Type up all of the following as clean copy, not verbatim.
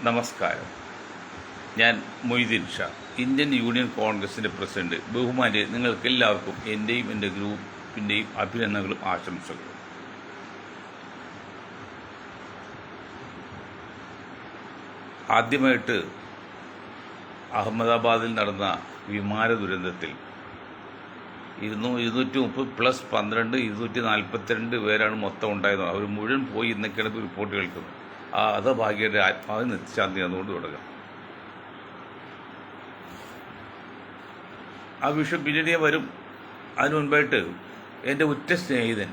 നമസ്കാരം. ഞാൻ Moideen Shah, Indian union കോൺഗ്രസിൻ്റെ പ്രസിഡന്റ്. ബഹുമാന്യ നിങ്ങൾക്ക് എല്ലാവർക്കും എൻ്റെയും എൻ്റെ ഗ്രൂപ്പിൻ്റെയും അഭിനന്ദനങ്ങളും ആശംസകളും. ആദ്യമായിട്ട് അഹമ്മദാബാദിൽ നടന്ന വിമാന ദുരന്തത്തിൽ 230 പ്ലസ് 12 242 പേരാണ് മൊത്തം ഉണ്ടായിരുന്നത്. അവർ മുഴുവൻ പോയി എന്നൊക്കെയാണ് റിപ്പോർട്ട് കേൾക്കുന്നത്. അത് ഭാഗ്യയുടെ ആത്മാവിന് നിത്യശാന്തി അതുകൊണ്ട് തുടങ്ങാം. ആ വിഷയം പിന്നീട് വരും. അതിനു മുൻപായിട്ട് എൻ്റെ ഉറ്റ സ്നേഹിതൻ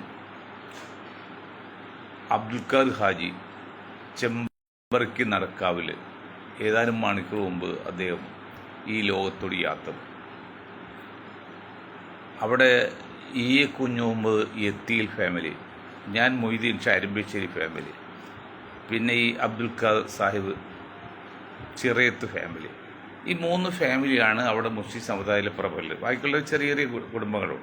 അബ്ദുൽ ഖാദർ ഹാജി ചെമ്പറക്കി നടക്കാവിൽ ഏതാനും മണിക്കൂർ മുമ്പ് അദ്ദേഹം ഈ ലോകത്തോട് യാത്ര. അവിടെ ഈ കുഞ്ഞുമുമ്പ് എത്തിയിൽ ഫാമിലി, ഞാൻ മൊയ്തീൻ ഷാ അരുമ്പശ്ശേരി ഫാമിലി, പിന്നെ ഈ അബ്ദുൽ ഖാദർ സാഹിബ് ചിറയത്ത് ഫാമിലി. ഈ 3 ഫാമിലിയാണ് അവിടെ മുസ്ലിം സമുദായത്തിലെ പ്രബലർ. ബാക്കിയുള്ള ചെറിയ ചെറിയ കുടുംബങ്ങളും.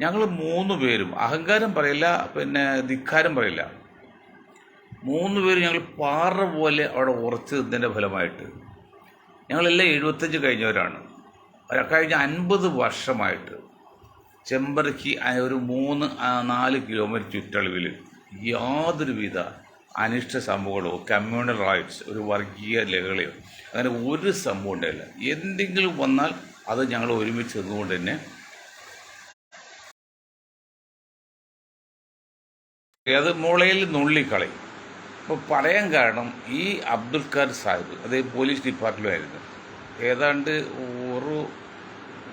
ഞങ്ങൾ 3 പേരും അഹങ്കാരം പറയില്ല, പിന്നെ ധിക്കാരം പറയില്ല, 3 പേരും ഞങ്ങൾ പാറ പോലെ അവിടെ ഉറച്ചു നിന്നതിൻ്റെ ഫലമായിട്ട് ഞങ്ങളെല്ലാം 75 കഴിഞ്ഞവരാണ്. കഴിഞ്ഞ 50 വർഷമായിട്ട് ചെമ്പറക്കി ഒരു 3-4 കിലോമീറ്റർ ചുറ്റളവിൽ യാതൊരുവിധ അനിഷ്ട സംഭവങ്ങളോ കമ്മ്യൂണൽ റൈറ്റ്സ്, ഒരു വർഗീയ ലഹളയോ അങ്ങനെ ഒരു സംഭവം ഉണ്ടായില്ല. എന്തെങ്കിലും വന്നാൽ അത് ഞങ്ങൾ ഒരുമിച്ച് നിന്നുകൊണ്ട് തന്നെ അത് മുളയിൽ നുള്ളിക്കളയും. അപ്പോൾ പറയാൻ കാരണം ഈ അബ്ദുൽ ഖാദർ സാഹിബ് അദ്ദേഹം പോലീസ് ഡിപ്പാർട്ട്മെൻറ്റിലായിരുന്നു. ഏതാണ്ട്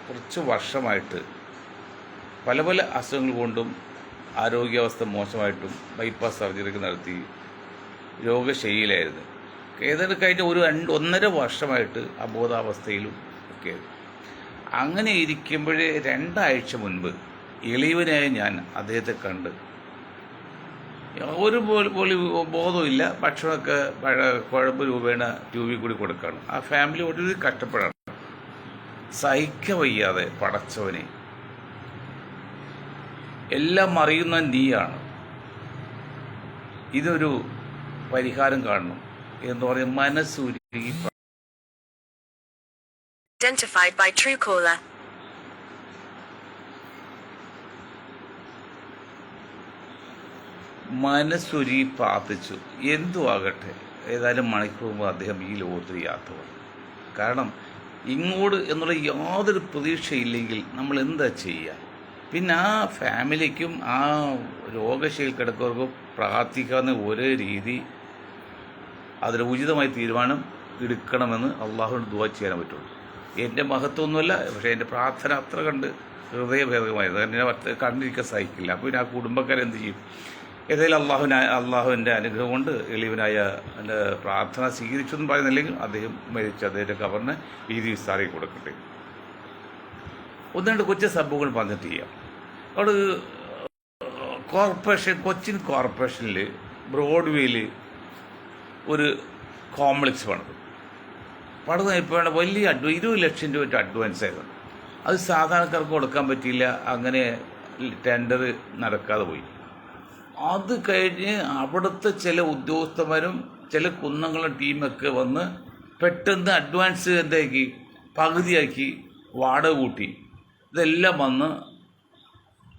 കുറച്ച് വർഷമായിട്ട് പല പല അസുഖങ്ങൾ കൊണ്ടും ആരോഗ്യാവസ്ഥ മോശമായിട്ടും ബൈപ്പാസ് സർജറിക്ക് നടത്തി രോഗശൈലിയിലായിരുന്നു. ഏതാണ്ട് കഴിഞ്ഞ 1.5 വർഷമായിട്ട് അബോധാവസ്ഥയിലും ഒക്കെ. അങ്ങനെ ഇരിക്കുമ്പോഴേ 2 ആഴ്ച മുൻപ് എളിയവനായ ഞാൻ അദ്ദേഹത്തെ കണ്ട് ഒരു ബോധമില്ല. ഭക്ഷണമൊക്കെ കുഴമ്പ് രൂപേണ ട്യൂബിൽ കൂടി കൊടുക്കുകയാണ്. ആ ഫാമിലി ഒത്തിരി കഷ്ടപ്പെടാണ്. സഹിക്കവയ്യാതെ പടച്ചവനെ, എല്ലാം അറിയുന്ന നീയാണ്, ഇതൊരു പരിഹാരം കാണണം എന്ന് പറഞ്ഞ് മനസ്സുരുകി മനസ്സുരുകി പ്രാർത്ഥിച്ചു. എന്തു ആകട്ടെ, ഏതായാലും മണിക്കൂർ മുമ്പ് അദ്ദേഹം ഈ ലോകത്തിൽ യാത്ര പറഞ്ഞു. കാരണം ഇങ്ങോട്ട് എന്നുള്ള യാതൊരു പ്രതീക്ഷയില്ലെങ്കിൽ നമ്മൾ എന്താ ചെയ്യുക? പിന്നെ ആ ഫാമിലിക്കും ആ രോഗശൈലി കിടക്കുന്നവർക്കും പ്രാർത്ഥിക്കാവുന്ന ഒരേ രീതി, അതിൽ ഉചിതമായ തീരുമാനം എടുക്കണമെന്ന് അള്ളാഹുവിന് ദുആ ചെയ്യാൻ പറ്റുള്ളൂ. എൻ്റെ മഹത്വമൊന്നുമല്ല, പക്ഷേ എൻ്റെ പ്രാർത്ഥന അത്ര കണ്ട് ഹൃദയഭേദമായിരുന്നു. എന്നെ കണ്ടിരിക്കാൻ സഹിക്കില്ല. അപ്പോൾ പിന്നെ ആ കുടുംബക്കാരെന്ത് ചെയ്യും? ഏതായാലും അള്ളാഹുവിൻ്റെ അനുഗ്രഹം കൊണ്ട് എളിയവനായ എൻ്റെ പ്രാർത്ഥന സ്വീകരിച്ചെന്ന് പറയുന്നില്ലെങ്കിൽ അദ്ദേഹം മരിച്ചു. അദ്ദേഹത്തെ കബറിന് വീതി വിസ്താരം കൊടുക്കട്ടെ. 1-2 കൊച്ചു സംഭവങ്ങൾ പറഞ്ഞിട്ട് ചെയ്യാം. അവിടെ കൊച്ചിൻ കോർപ്പറേഷനിൽ ബ്രോഡ്വേയിൽ ഒരു കോംപ്ലക്സ് പണിത് ഇപ്പോൾ വലിയ 20 ലക്ഷം രൂപ അഡ്വാൻസ് ആയിരുന്നു. അത് സാധാരണക്കാർക്ക് കൊടുക്കാൻ പറ്റിയില്ല. അങ്ങനെ ടെൻഡർ നടക്കാതെ പോയി. അത് കഴിഞ്ഞ് അവിടുത്തെ ചില ഉദ്യോഗസ്ഥന്മാരും ചില കുന്നങ്ങളും ടീമൊക്കെ വന്ന് പെട്ടെന്ന് അഡ്വാൻസ് എന്താക്കി പകുതിയാക്കി വാടക കൂട്ടി. ഇതെല്ലാം വന്ന്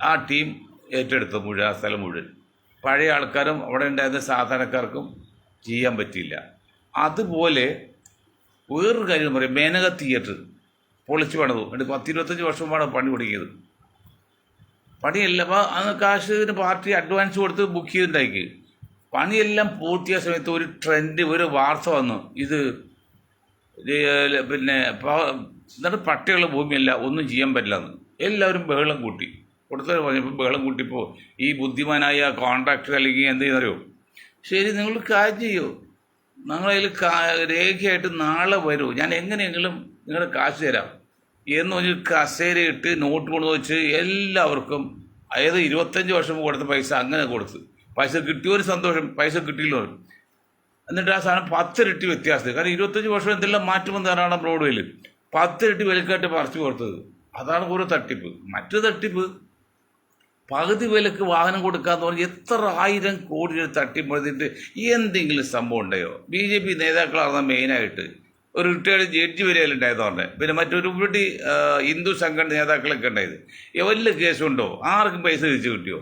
ആ ടീം ഏറ്റെടുത്തു മുഴുവൻ, ആ സ്ഥലം മുഴുവൻ. പഴയ ആൾക്കാരും അവിടെ ഉണ്ടായിരുന്ന സാധാരണക്കാർക്കും ചെയ്യാൻ പറ്റിയില്ല. അതുപോലെ വേറൊരു കാര്യം പറയും, മേനക തിയേറ്റർ പൊളിച്ചു പണിതു. 10-25 വർഷമാണ് പണി തുടങ്ങിയത്. പണിയല്ല, അപ്പോൾ അന്ന് കാശിന് പാർട്ടി അഡ്വാൻസ് കൊടുത്ത് ബുക്ക് ചെയ്തിട്ടുണ്ടാക്കി. പണിയെല്ലാം പൂർത്തിയായ സമയത്ത് ഒരു ട്രെൻഡ്, ഒരു വാർത്ത വന്നു, ഇത് പിന്നെ എന്നിട്ട് പട്ടിയുള്ള ഭൂമിയല്ല, ഒന്നും ചെയ്യാൻ പറ്റില്ലെന്ന്. എല്ലാവരും ബഹളം കൂട്ടി. കൊടുത്തവർ പറഞ്ഞപ്പോൾ ബഹളം കൂട്ടിയപ്പോൾ ഈ ബുദ്ധിമാനായ കോൺട്രാക്ടർ അല്ലെങ്കിൽ എന്ത് ചെയ്യുന്നറിയോ, ശരി നിങ്ങൾ കാര്യം ചെയ്യൂ, ഞങ്ങളതിൽ രേഖയായിട്ട് നാളെ വരൂ, ഞാൻ എങ്ങനെയെങ്കിലും നിങ്ങളുടെ കാശ് തരാം എന്ന് പറഞ്ഞ് കസേരയിട്ട് നോട്ട് കൊണ്ട് വെച്ച് എല്ലാവർക്കും, അതായത് 25 വർഷം കൊടുത്ത പൈസ അങ്ങനെ കൊടുത്ത്. പൈസ കിട്ടിയൊരു സന്തോഷം, പൈസ കിട്ടിയില്ലോ. എന്നിട്ട് ആ സാധനം 10 ഇരട്ടി വ്യത്യാസത്തിൽ. കാരണം 25 വർഷം എന്തെല്ലാം മാറ്റുമെന്ന് ധാരാളം ബ്രോഡ്വേയിൽ 10 ഇരട്ടി വിലക്കായിട്ട് പറിച്ചു കൊടുത്തത്. അതാണ് ഓരോ തട്ടിപ്പ്. മറ്റു തട്ടിപ്പ് പകുതി വിലക്ക് വാഹനം കൊടുക്കാന്ന് പറഞ്ഞ് എത്ര 1000 കോടി രൂപ തട്ടിപ്പഴുതിട്ട് എന്തെങ്കിലും സംഭവം ഉണ്ടായോ? BJP നേതാക്കളാണ് മെയിനായിട്ട്. ഒരു റിട്ടയർഡ് ജഡ്ജി വരെ ഉണ്ടായെന്ന് പറഞ്ഞത്. പിന്നെ മറ്റൊരു ഹിന്ദു സംഘടന നേതാക്കളൊക്കെ ഉണ്ടായത്. വല്ല കേസുണ്ടോ? ആർക്കും പൈസ തിരിച്ചു കിട്ടിയോ?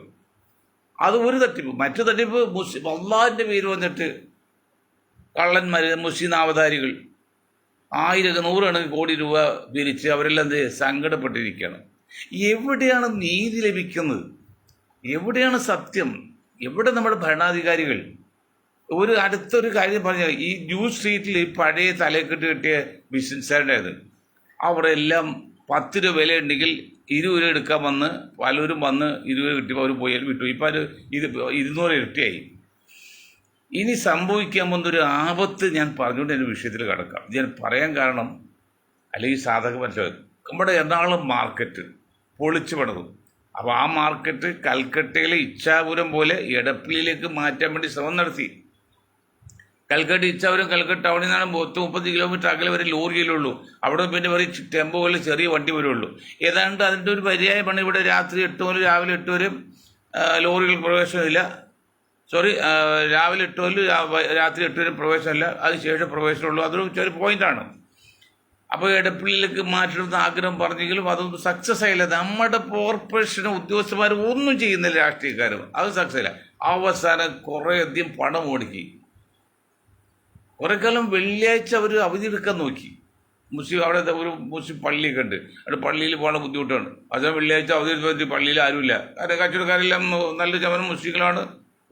അത് ഒരു തട്ടിപ്പ്. മറ്റു തട്ടിപ്പ് അള്ളാഹിൻ്റെ പേര് വന്നിട്ട് കള്ളന്മാർ, മുസ്ലിം നാമധാരികൾ 1000 100 കോടി രൂപ പിരിച്ച് അവരെല്ലാം എന്ത് സങ്കടപ്പെട്ടിരിക്കുകയാണ്. എവിടെയാണ് നീതി ലഭിക്കുന്നത്? എവിടെയാണ് സത്യം? എവിടെ നമ്മുടെ ഭരണാധികാരികൾ? അടുത്തൊരു കാര്യം പറഞ്ഞാൽ, ഈ ന്യൂ സ്ട്രീറ്റിൽ പഴയ തലക്കെട്ട് കിട്ടിയ ബിസിനസ്സുകാരുടേത്, അവിടെ എല്ലാം 10 രൂപ വില ഉണ്ടെങ്കിൽ 20 രൂപ എടുക്കാൻ വന്ന് പലരും വന്ന് 20 രൂപ കിട്ടിയപ്പോൾ അവർ പോയാൽ വിട്ടു. ഇപ്പം അത് 200 ഇരട്ടിയായി. ഇനി സംഭവിക്കാൻ പോകുന്നൊരു ആപത്ത് ഞാൻ പറഞ്ഞുകൊണ്ട് എൻ്റെ വിഷയത്തിൽ കിടക്കാം. ഞാൻ പറയാൻ കാരണം, അല്ലെങ്കിൽ സാധകപരം, നമ്മുടെ എറണാകുളം മാർക്കറ്റ് പൊളിച്ചു പണിതു. അപ്പോൾ ആ മാർക്കറ്റ് കൽക്കട്ടയിലെ ഇച്ഛാപുരം പോലെ എടപ്പള്ളിയിലേക്ക് മാറ്റാൻ വേണ്ടി ശ്രമം നടത്തി. കൽക്കട്ട ഇച്ഛാപുരം കൽക്കട്ട ടൗണിൽ നിന്നാണ് 30 കിലോമീറ്റർ അകലെ വരെ ലോറിയിലുള്ളൂ. അവിടെ പിന്നെ ഒരു ടെമ്പോ പോലെ ചെറിയ വണ്ടി വരുള്ളൂ. ഏതാണ്ട് അതിൻ്റെ ഒരു പര്യായമാണ് ഇവിടെ രാത്രി 8 മുതൽ രാവിലെ 8 വരെ ലോറികൾ പ്രവേശനമില്ല. രാവിലെ 8 മുതൽ രാത്രി 8 വരെ പ്രവേശനമില്ല. അതിനുശേഷം പ്രവേശനമുള്ളൂ. അതൊരു ചെറിയ പോയിന്റാണ്. അപ്പോൾ എടപ്പള്ളിയിലേക്ക് മാറ്റണമെന്ന് ആഗ്രഹം പറഞ്ഞെങ്കിലും അതൊന്നും സക്സസ് ആയില്ല. നമ്മുടെ കോർപ്പറേഷനും ഉദ്യോഗസ്ഥന്മാർ ഒന്നും ചെയ്യുന്നില്ല, രാഷ്ട്രീയക്കാരും. അത് സക്സസ് ആയില്ല. അവസാനം കുറേയധികം പണം മുടക്കി. കുറേ കാലം വെള്ളിയാഴ്ച അവർ അവധി എടുക്കാൻ നോക്കി. അവിടെ ഒരു മുസ്ലിം പള്ളിയൊക്കെ ഉണ്ട്. അവിടെ പള്ളിയിൽ പോകാൻ ബുദ്ധിമുട്ടാണ്. അതുകൊണ്ട് വെള്ളിയാഴ്ച അവധി എടുത്ത് പള്ളിയിൽ ആരുമില്ല. കാരണം കച്ചവടക്കാരെല്ലാം നല്ല ശതമാനം മുസ്ലിങ്ങളാണ്.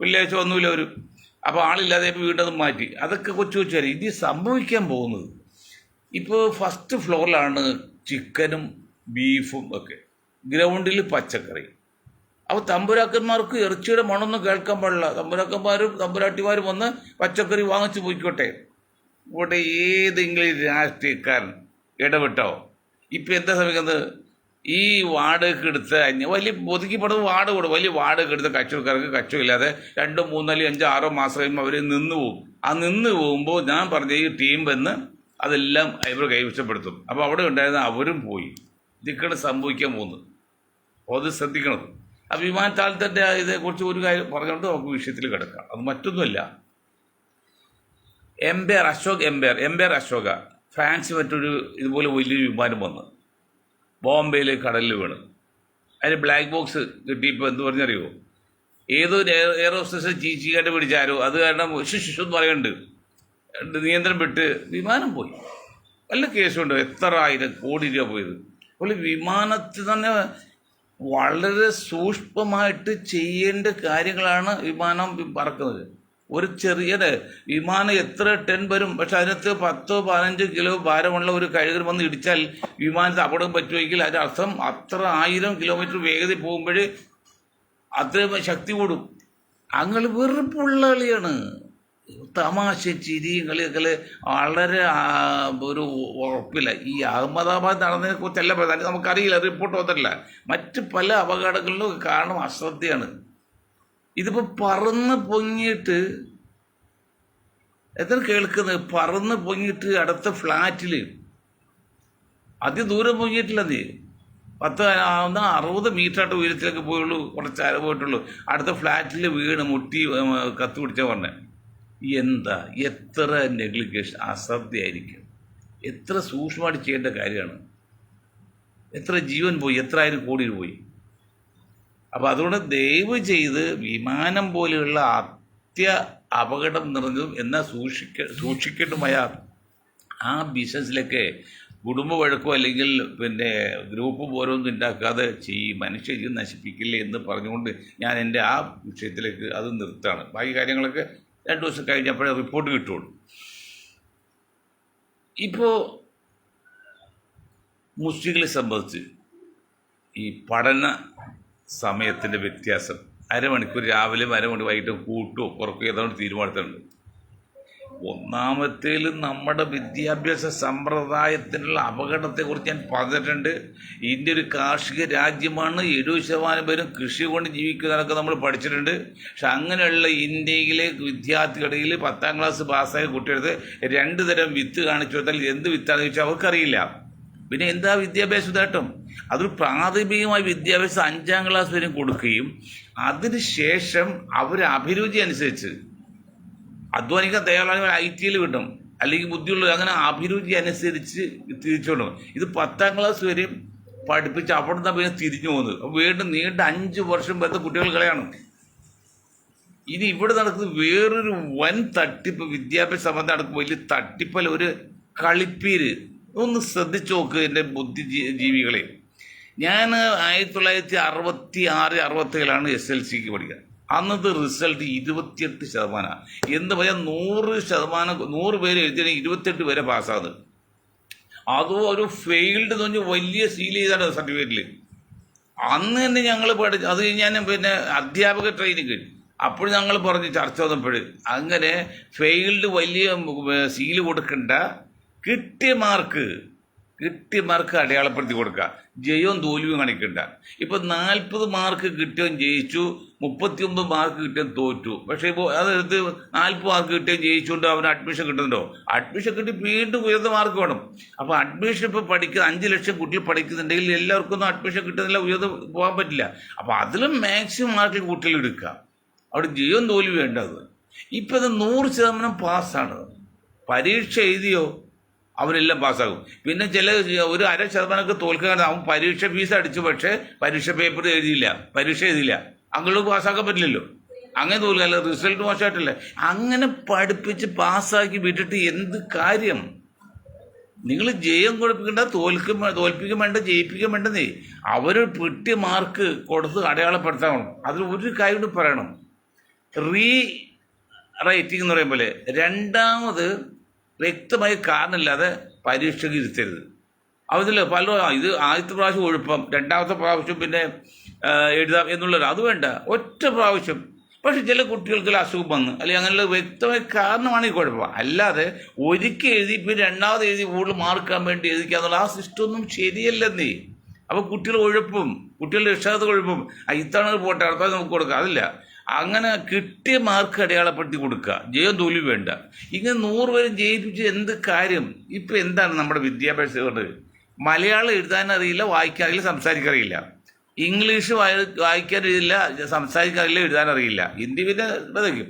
വെള്ളിയാഴ്ച ഒന്നുമില്ല അവർ. അപ്പോൾ ആളില്ലാതെ വീണ്ടും അത് മാറ്റി. അതൊക്കെ കൊച്ചു കാര്യം. ഇത് സംഭവിക്കാൻ പോകുന്നത് ഇപ്പോൾ ഫസ്റ്റ് ഫ്ലോറിലാണ് ചിക്കനും ബീഫും ഒക്കെ, ഗ്രൗണ്ടിൽ പച്ചക്കറി. അപ്പോൾ തമ്പുരാക്കന്മാർക്ക് ഇറച്ചിയുടെ മണമൊന്നും കേൾക്കാൻ പാടില്ല. തമ്പുരാക്കന്മാരും തമ്പുരാട്ടിമാരും വന്ന് പച്ചക്കറി വാങ്ങിച്ച് പോയിക്കോട്ടെ. ഇവിടെ ഏതെങ്കിലും രാഷ്ട്രീയക്കാരൻ ഇടപെട്ടോ? ഇപ്പം എന്താ ശ്രമിക്കുന്നത്? ഈ വാടക എടുത്ത വലിയ ഒതുക്കിപ്പെടുന്ന വാടക കൊടുക്കും. വലിയ വാടക എടുത്ത കച്ചവടക്കാർക്ക് കച്ചവടമില്ലാതെ 2, 3, 4, 5, 6 മാസം കഴിയുമ്പോൾ അവർ നിന്ന് പോകും. ആ നിന്ന് പോകുമ്പോൾ ഞാൻ പറഞ്ഞ ഈ ടീം വന്ന് അതെല്ലാം ഇവർ കൈവശപ്പെടുത്തും. അപ്പോൾ അവിടെ ഉണ്ടായിരുന്ന അവരും പോയി. ഇതൊക്കെയാണ് സംഭവിക്കാൻ പോകുന്നത്. അത് ശ്രദ്ധിക്കണം. ആ വിമാനത്താവളത്തിൻ്റെ ഇതേക്കുറിച്ച് ഒരു കാര്യം പറഞ്ഞുകൊണ്ട് നമുക്ക് വിഷയത്തിൽ കിടക്കാം. അത് മറ്റൊന്നുമല്ല, എംബെയർ അശോക ഫ്രാൻസ് മറ്റൊരു ഇതുപോലെ വലിയൊരു വിമാനം വന്ന് ബോംബെയിൽ കടലിൽ വീണ്. അതിന് ബ്ലാക്ക് ബോക്സ് കിട്ടിയപ്പോൾ എന്ത് പറഞ്ഞറിയോ? ഏതൊരു എയർ ഹോസ്റ്റസ് ചീച്ചിക്കാണ്ട് പിടിച്ചാരോ അത് കാരണം ശിശു എന്ന് പറയുന്നുണ്ട്. നിയന്ത്രണം വിട്ട് വിമാനം പോയി. വല്ല കേസുണ്ടോ? എത്ര 1000 കോടി രൂപ പോയത്. അപ്പോൾ വിമാനത്തിൽ തന്നെ വളരെ സൂക്ഷ്മമായിട്ട് ചെയ്യേണ്ട കാര്യങ്ങളാണ് വിമാനം പറക്കുന്നത്. ഒരു ചെറിയ വിമാനം എത്ര ടൺ വരും, പക്ഷെ അതിനകത്ത് 10-15 കിലോ ഭാരമുള്ള ഒരു കഴുകൻ വന്ന് ഇടിച്ചാൽ വിമാനത്തിൽ അപകടം പറ്റുമെങ്കിൽ അതിൻ്റെ അർത്ഥം അത്ര 1000 കിലോമീറ്റർ വേഗതയിൽ പോകുമ്പോൾ അത്രയും ശക്തി കൂടും. അങ്ങനെ വെറുപ്പുള്ള കളിയാണ്. തമാശ ചിരിയും കളിയൊക്കെ വളരെ ഒരു ഉറപ്പില്ല. ഈ അഹമ്മദാബാദ് നടന്നതിനെ കുറിച്ചല്ല പറയുന്നത്, നമുക്കറിയില്ല, റിപ്പോർട്ട് വന്നിട്ടില്ല. മറ്റ് പല അപകടങ്ങളിലും കാരണം അശ്രദ്ധയാണ്. ഇതിപ്പോൾ പറന്ന് പൊങ്ങിയിട്ട് എത്ര കേൾക്കുന്നത്, പറന്ന് പൊങ്ങിയിട്ട് അടുത്ത ഫ്ലാറ്റിൽ അതിദൂരം പൊങ്ങിയിട്ടില്ല. നീ 60 മീറ്ററായിട്ട് ഉയരത്തിലേക്ക് പോയുള്ളൂ, കുറച്ച് അര പോയിട്ടുള്ളൂ. അടുത്ത ഫ്ലാറ്റിൽ വീണ് മുട്ടി കത്ത് പിടിച്ച പറഞ്ഞ എത്ര നെഗ്ലിഗേഷൻ, അശ്രദ്ധയായിരിക്കും. എത്ര സൂക്ഷ്മമായിട്ട് ചെയ്യേണ്ട കാര്യമാണ്. എത്ര ജീവൻ പോയി, എത്ര 1000 കോടി പോയി. അപ്പോൾ അതുകൊണ്ട് ദയവ് ചെയ്ത് വിമാനം പോലെയുള്ള അപകടം നിറഞ്ഞതും എന്നാൽ സൂക്ഷിക്കേണ്ടതുമായ ആ ബിസിനസ്സിലൊക്കെ കുടുംബ വഴക്കോ അല്ലെങ്കിൽ പിന്നെ ഗ്രൂപ്പ് ഓരോന്നും ഉണ്ടാക്കാതെ മനുഷ്യ ജീവൻ നശിപ്പിക്കില്ലേ എന്ന് പറഞ്ഞുകൊണ്ട് ഞാൻ എൻ്റെ ആ വിഷയത്തിലേക്ക് അത് നിർത്താണ്. ബാക്കി കാര്യങ്ങളൊക്കെ 2 ദിവസം കഴിഞ്ഞപ്പോഴേ റിപ്പോർട്ട് കിട്ടുള്ളൂ. ഇപ്പോൾ മുസ്ലിങ്ങളെ സംബന്ധിച്ച് ഈ പഠന സമയത്തിൻ്റെ വ്യത്യാസം, അരമണിക്കൂർ രാവിലെയും അരമണിക്കൂർ വൈകിട്ടും കൂട്ടുമോ കുറക്കുകയോ ഏതാണ്ട് തീരുമാനിച്ചിട്ടുണ്ട്. ഒന്നാമത്തേൽ നമ്മുടെ വിദ്യാഭ്യാസ സമ്പ്രദായത്തിനുള്ള അപകടത്തെക്കുറിച്ച് ഞാൻ പറഞ്ഞിട്ടുണ്ട്. ഇന്ത്യ ഒരു കാർഷിക രാജ്യമാണ്. 70% പേരും കൃഷി കൊണ്ട് ജീവിക്കുന്നതൊക്കെ നമ്മൾ പഠിച്ചിട്ടുണ്ട്. പക്ഷെ അങ്ങനെയുള്ള ഇന്ത്യയിലെ വിദ്യാർത്ഥികളിൽ 10ാം ക്ലാസ് പാസ്സായ കുട്ടികൾക്ക് 2 തരം വിത്ത് കാണിച്ചു കൊടുത്താൽ എന്ത് വിത്താണെന്ന് ചോദിച്ചാൽ അവർക്കറിയില്ല. പിന്നെ എന്താ വിദ്യാഭ്യാസ നേട്ടം? അതൊരു പ്രാഥമികമായ വിദ്യാഭ്യാസം 5ാം ക്ലാസ് വരെ കൊടുക്കുകയും അതിനുശേഷം അവർ അഭിരുചി അനുസരിച്ച് അധ്വാനിക്കാൻ തയ്യാറാണെങ്കിൽ IT കിട്ടും, അല്ലെങ്കിൽ ബുദ്ധിയുള്ളത്, അങ്ങനെ അഭിരുചി അനുസരിച്ച് തിരിച്ചുകൊണ്ടു. ഇത് 10ാം ക്ലാസ് വരെയും പഠിപ്പിച്ച് അവിടെ നിന്ന് പിന്നെ തിരിഞ്ഞു പോകുന്നത്. വീണ്ടും നീണ്ട 5 വർഷം വരെ കുട്ടികൾ കളയാണ്. ഇനി ഇവിടെ നടക്കുന്നത് വേറൊരു വൻ തട്ടിപ്പ്, വിദ്യാഭ്യാസ സംബന്ധം നടക്കും വലിയ തട്ടിപ്പല്ല, ഒരു കളിപ്പീര്. ഒന്ന് ശ്രദ്ധിച്ചു നോക്ക് എൻ്റെ ബുദ്ധിജീവികളെ. ഞാൻ 1966, 67 SLCക്ക് പഠിക്കുക. അന്നത്തെ റിസൾട്ട് 28%. എന്ന് പറയാൻ 100 പേര് എഴുതിയ 28 പേരെ പാസ്സാകുന്നത്. അതോ ഒരു ഫെയിൽഡ് എന്ന് പറഞ്ഞാൽ വലിയ സീൽ ചെയ്താണ് സർട്ടിഫിക്കറ്റിൽ. അന്ന് തന്നെ ഞങ്ങൾ പഠിച്ചു. അത് ഞാൻ പിന്നെ അധ്യാപക ട്രെയിനിങ് കഴിഞ്ഞു. അപ്പോൾ ഞങ്ങൾ പറഞ്ഞ് ചർച്ച വന്നപ്പോൾ അങ്ങനെ ഫെയിൽഡ് വലിയ സീല് കൊടുക്കണ്ട, കിട്ടിയ മാർക്ക് അടയാളപ്പെടുത്തി കൊടുക്കുക, ജയവും തോൽവിയും കാണിക്കണ്ട. ഇപ്പം 40 മാർക്ക് കിട്ടിയവൻ ജയിച്ചു, 39 മാർക്ക് കിട്ടിയവൻ തോറ്റു. പക്ഷേ ഇപ്പോൾ അതെടുത്ത് 40 മാർക്ക് കിട്ടിയവൻ ജയിച്ചുകൊണ്ട് അവന് അഡ്മിഷൻ കിട്ടുന്നുണ്ടോ? അഡ്മിഷൻ കിട്ടി വീണ്ടും ഉയർന്ന മാർക്ക് വേണം. അപ്പോൾ അഡ്മിഷൻ ഇപ്പോൾ പഠിക്കുന്ന 5 ലക്ഷം കുട്ടികൾ പഠിക്കുന്നുണ്ടെങ്കിൽ എല്ലാവർക്കും ഒന്നും അഡ്മിഷൻ കിട്ടുന്നില്ല, ഉയർന്ന് പോകാൻ പറ്റില്ല. അപ്പോൾ അതിലും മാക്സിമം മാർക്കിൽ കുട്ടികൾ എടുക്കുക, അവിടെ ജയവും തോൽവി വേണ്ടത്. ഇപ്പം ഇത് 100% പാസ്സാണ്. പരീക്ഷ എഴുതിയോ അവനെല്ലാം പാസ്സാകും. പിന്നെ ചില ഒരു 0.5% തോൽക്കാൻ അവൻ പരീക്ഷ ഫീസ് അടിച്ചു, പക്ഷേ പരീക്ഷ പേപ്പർ പരീക്ഷ എഴുതിയില്ല, അങ്ങനെ പാസ്സാക്കാൻ പറ്റില്ലല്ലോ. അങ്ങനെ തോൽക്കല്ല, റിസൾട്ട് മോശമായിട്ടല്ലേ. അങ്ങനെ പഠിപ്പിച്ച് പാസ്സാക്കി വിട്ടിട്ട് എന്ത് കാര്യം? നിങ്ങൾ ജയം കൊടുപ്പിക്കേണ്ട, തോൽപ്പിക്കാൻ വേണ്ട, ജയിപ്പിക്കാൻ വേണ്ടതേ. അവർ കിട്ടിയ മാർക്ക് കൊടുത്ത് അടയാളപ്പെടുത്താൻ. അതിൽ ഒരു കാര്യം കൂടി പറയണം, റൈറ്റിംഗ് എന്ന് പറയും പോലെ രണ്ടാമത് വ്യക്തമായി കാരണമില്ലാതെ പരീക്ഷയ്ക്ക് ഇരുത്തരുത്. അതിൽ ഇത് ആദ്യത്തെ പ്രാവശ്യം ഒഴുപ്പം, രണ്ടാമത്തെ പ്രാവശ്യം പിന്നെ എഴുതാം എന്നുള്ളത് അത് വേണ്ട, ഒറ്റ പ്രാവശ്യം. പക്ഷെ ചില കുട്ടികൾക്ക് അസുഖം വന്ന് അല്ലെങ്കിൽ അങ്ങനെയുള്ള വ്യക്തമായ കാരണമാണ് ഈ കുഴപ്പം. അല്ലാതെ ഒരിക്കൽ എഴുതി പിന്നെ രണ്ടാമത് എഴുതി കൂടുതൽ മാർക്കാൻ വേണ്ടി എഴുതിക്കുക എന്നുള്ള ആ സിസ്റ്റം ഒന്നും ശരിയല്ലെന്നേ. അപ്പോൾ കുട്ടികൾ ഉഴപ്പും, കുട്ടികളുടെ രക്ഷാകത്ത് കുഴപ്പം. ഇത്തവണ പോട്ടെ, അടുത്ത നമുക്ക് കൊടുക്കാം, അതില്ല. അങ്ങനെ കിട്ടിയ മാർക്ക് അടയാളപ്പെടുത്തി കൊടുക്കുക, ജയം തോൽവി വേണ്ട. ഇങ്ങനെ 100 പേരും ജയിപ്പിച്ച് എന്ത് കാര്യം? ഇപ്പം എന്താണ് നമ്മുടെ വിദ്യാഭ്യാസം കൊണ്ട്? മലയാളം എഴുതാനറിയില്ല, വായിക്കാറില്ല, സംസാരിക്കാറില്ല. ഇംഗ്ലീഷ് വായിക്കാറില്ല, സംസാരിക്കാറില്ല, എഴുതാനറിയില്ല. ഹിന്ദി പിന്നെ ബന്ധക്കും.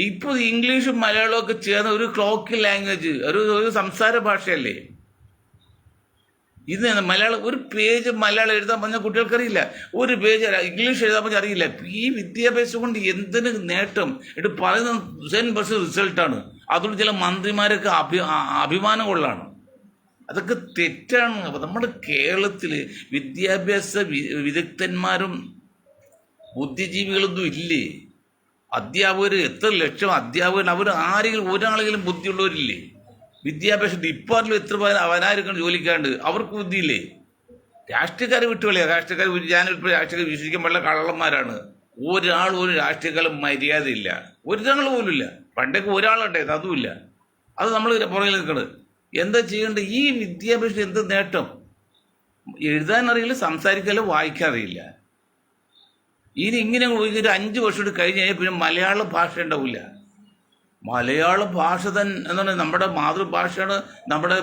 ഇപ്പോൾ ഇംഗ്ലീഷും മലയാളവും ഒക്കെ ചേർന്ന ഒരു ക്ലോക്കൽ ലാംഗ്വേജ്, ഒരു സംസാര ഭാഷയല്ലേ ഇത്. മലയാളം ഒരു പേജ് മലയാളം എഴുതാൻ പറഞ്ഞാൽ കുട്ടികൾക്കറിയില്ല, ഒരു പേജ് ഇംഗ്ലീഷ് എഴുതാൻ പറഞ്ഞാൽ അറിയില്ല. ഈ വിദ്യാഭ്യാസം കൊണ്ട് എന്തിന് നേട്ടം? ഇത് പറയുന്നത് 100% റിസൾട്ടാണ്. അതുകൊണ്ട് ചില മന്ത്രിമാരൊക്കെ അഭിമാനം കൊള്ളാണ്. അതൊക്കെ തെറ്റാണ്. അപ്പം നമ്മുടെ കേരളത്തിൽ വിദ്യാഭ്യാസ വിദഗ്ധന്മാരും ബുദ്ധിജീവികളൊന്നും ഇല്ലേ? അധ്യാപകർ എത്ര ലക്ഷം അധ്യാപകർ, അവർ ആരെങ്കിലും ഒരാളെങ്കിലും ബുദ്ധിയുള്ളവരില്ലേ? വിദ്യാഭ്യാസ ഡിപ്പാർട്ട്മെന്റ് എത്ര അവനായിരിക്കണം ജോലിക്കാണ്ട്, അവർക്ക് ബുദ്ധിയില്ലേ? രാഷ്ട്രീയക്കാരെ വിട്ടുകളയാ. ഞാനിപ്പോൾ രാഷ്ട്രീയക്കാർ വിശ്വസിക്കാൻ വളരെ കള്ളന്മാരാണ്. ഒരു രാഷ്ട്രീയക്കാലം മര്യാദയില്ല, ഒരാൾ പോലും ഇല്ല. പണ്ടൊക്കെ ഒരാളുണ്ടായിരുന്നു, അതുമില്ല. അത് നമ്മൾ പുറകിൽ നിൽക്കുന്നത്. എന്താ ചെയ്യേണ്ടത്? ഈ വിദ്യാഭ്യാസം എന്ത് നേട്ടം? എഴുതാനറിയില്ല, സംസാരിക്കാനോ വായിക്കാറിയില്ല. ഇനി ഇങ്ങനെ ഒരു 5 വർഷം കൂടി കഴിഞ്ഞ് കഴിഞ്ഞാൽ പിന്നെ മലയാള ഭാഷ ഉണ്ടാവില്ല. മലയാള ഭാഷ തന്നെ എന്താണ് നമ്മുടെ മാതൃഭാഷയാണ്, നമ്മുടെ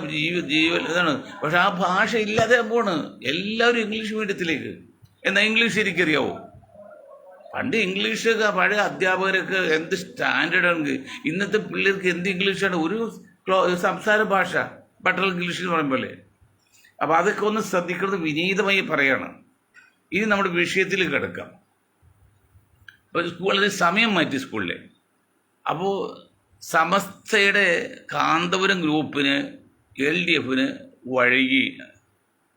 ഇതാണ്. പക്ഷെ ആ ഭാഷ ഇല്ലാതെ പോണ്. എല്ലാവരും ഇംഗ്ലീഷ് മീഡിയത്തിലേക്ക്. എന്നാൽ ഇംഗ്ലീഷ് ശരിക്കറിയാവോ? പണ്ട് ഇംഗ്ലീഷ് പഴയ അധ്യാപകരൊക്കെ എന്ത് സ്റ്റാൻഡേർഡാണ്. ഇന്നത്തെ പിള്ളേർക്ക് എന്ത് ഇംഗ്ലീഷാണ്? ഒരു സംസാര ഭാഷ, ബട്ടർ ഇംഗ്ലീഷ് എന്ന് പറയുമ്പോൾ. അപ്പോൾ അതൊക്കെ ഒന്ന് ശ്രദ്ധിക്കുന്നത് വിനീതമായി പറയാണ്. ഇനി നമ്മുടെ വിഷയത്തിൽ കിടക്കാം. ഇപ്പോൾ സ്കൂളിൽ സമയം മാറ്റി സ്കൂളിൽ. അപ്പോൾ സമസ്തയുടെ കാന്തപുരം ഗ്രൂപ്പിന് LDFന് വഴങ്ങി.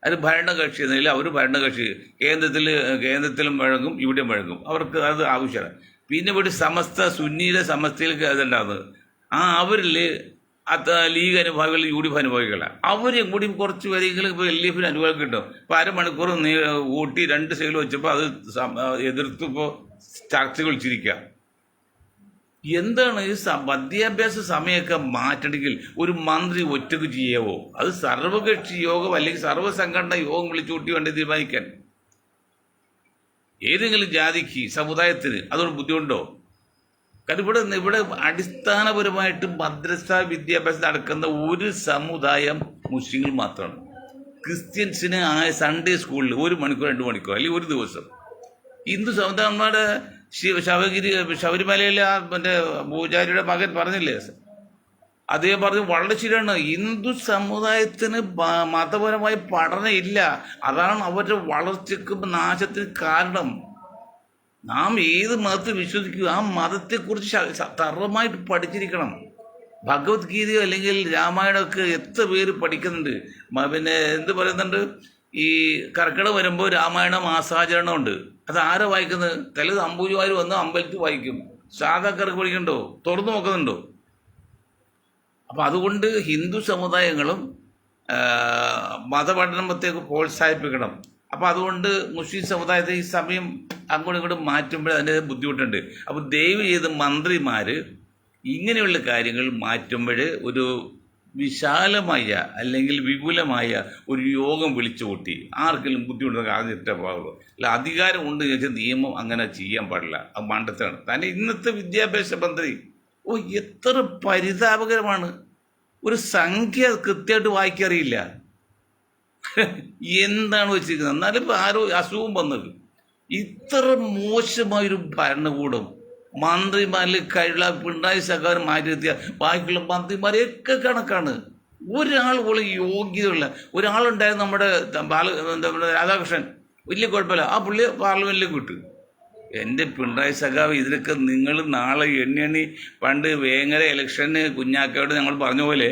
അത് ഭരണകക്ഷി എന്നതിൽ അവർ ഭരണകക്ഷി, കേന്ദ്രത്തിലും വഴങ്ങും, ഇവിടെയും വഴങ്ങും. അവർക്ക് അത് ആവശ്യമാണ്. പിന്നെ ഇവിടെ സമസ്ത സുന്നിയുടെ സമസ്തയിലേക്ക് അതുണ്ടാകുന്നത്. അവരിൽ ലീഗ് അനുഭാവികൾ, UDF അനുഭാവികളാണ്. അവരും കൂടി കുറച്ച് പേരെങ്കിലും ഇപ്പോൾ LDFന് അനുഭവം കിട്ടും. ഇപ്പോൾ അരമണിക്കൂർ കൂട്ടി 2 സൈഡിൽ വെച്ചപ്പോൾ അത് എതിർത്തിപ്പോൾ ചർച്ചകൾ വിളിച്ചിരിക്കുക. എന്താണ് ഈ വിദ്യാഭ്യാസ സമയമൊക്കെ മാറ്റണമെങ്കിൽ ഒരു മന്ത്രി ഒറ്റക്ക് ചെയ്യാവോ? അത് സർവകക്ഷി യോഗം അല്ലെങ്കിൽ സർവ്വസംഘടന യോഗം വിളിച്ചുകൂട്ടി വേണ്ടി തീരുമാനിക്കാൻ. ഏതെങ്കിലും ജാതിക്ക്, സമുദായത്തിന് അതുകൊണ്ട് ബുദ്ധിമുട്ടോ? കാരണം ഇവിടെ അടിസ്ഥാനപരമായിട്ട് മദ്രസ വിദ്യാഭ്യാസം നടക്കുന്ന ഒരു സമുദായം മുസ്ലിങ്ങൾ മാത്രമാണ്. ക്രിസ്ത്യൻസിന് സൺഡേ സ്കൂളിൽ 1 മണിക്കൂർ 2 മണിക്കൂർ അല്ലെങ്കിൽ ഒരു ദിവസം. ഹിന്ദു സമുദായന്മാരുടെ ശബരിമലയിലെ മറ്റേ പൂജാരിയുടെ മകൻ പറഞ്ഞില്ലേ, അദ്ദേഹം പറഞ്ഞു വളരെ ശരിയാണ്. ഹിന്ദു സമുദായത്തിന് മതപരമായ പഠനം ഇല്ല. അതാണ് അവരുടെ വളർച്ചയ്ക്കും നാശത്തിന് കാരണം. നാം ഏത് മതത്തിൽ വിശ്വസിക്കുക ആ മതത്തെക്കുറിച്ച് തറമായിട്ട് പഠിച്ചിരിക്കണം. ഭഗവത്ഗീതയോ അല്ലെങ്കിൽ രാമായണമൊക്കെ എത്ര പേര് പഠിക്കുന്നുണ്ട്. പിന്നെ എന്ത് പറയുന്നുണ്ട്, ഈ കർക്കിടകം വരുമ്പോൾ രാമായണ മാസാചരണമുണ്ട്. അത് ആരാ വായിക്കുന്നത്? ചിലത് അമ്പൂരിമാർ വന്ന് അമ്പലത്തിൽ വായിക്കും. സാധാക്കാർക്ക് പഠിക്കണ്ടോ? തുറന്നു നോക്കുന്നുണ്ടോ? അപ്പം അതുകൊണ്ട് ഹിന്ദു സമുദായങ്ങളും മതപഠനത്തേക്ക് പ്രോത്സാഹിപ്പിക്കണം. അപ്പം അതുകൊണ്ട് മുസ്ലിം സമുദായത്തെ ഈ സമയം അങ്ങോട്ടും ഇങ്ങോട്ടും മാറ്റുമ്പോൾ അതിൻ്റെ ബുദ്ധിമുട്ടുണ്ട്. അപ്പോൾ ദയവ് ചെയ്ത് മന്ത്രിമാർ ഇങ്ങനെയുള്ള കാര്യങ്ങൾ മാറ്റുമ്പോൾ ഒരു വിശാലമായ അല്ലെങ്കിൽ വിപുലമായ ഒരു യോഗം വിളിച്ചു കൂട്ടി ആർക്കെങ്കിലും ബുദ്ധിമുട്ടൊക്കെ അറിഞ്ഞിട്ടേ പാടുള്ളൂ. അല്ല അധികാരം ഉണ്ട് ചോദിച്ചാൽ നിയമം അങ്ങനെ ചെയ്യാൻ പാടില്ല. അത് മണ്ടത്താണ്. തന്നെ ഇന്നത്തെ വിദ്യാഭ്യാസ മന്ത്രി എത്ര പരിതാപകരമാണ്. ഒരു സംഖ്യ കൃത്യമായിട്ട് വായിക്കറിയില്ല. എന്താണ് വെച്ചിരിക്കുന്നത്? എന്നാലും ഇപ്പോൾ ആരോ അസുഖം വന്നത്. ഇത്ര മോശമായൊരു ഭരണകൂടം. മന്ത്രിമാരിൽ കഴിയുള്ള പിണറായി സർക്കാർ മാറ്റി നിർത്തിയ ബാക്കിയുള്ള മന്ത്രിമാരെയൊക്കെ കണക്കാണ്. ഒരാൾ പോലും യോഗ്യതയുള്ള ഒരാളുണ്ടായിരുന്നു. നമ്മുടെ രാധാകൃഷ്ണൻ വലിയ കുഴപ്പമില്ല, ആ പുള്ളി പാർലമെൻറ്റിലേക്ക് വിട്ടു. എൻ്റെ പിണറായി സഖാവ്, ഇതിലൊക്കെ നിങ്ങൾ നാളെ എണ്ണി പണ്ട് വേങ്ങര ഇലക്ഷന് കുഞ്ഞാക്കയോട് ഞങ്ങൾ പറഞ്ഞ പോലെ,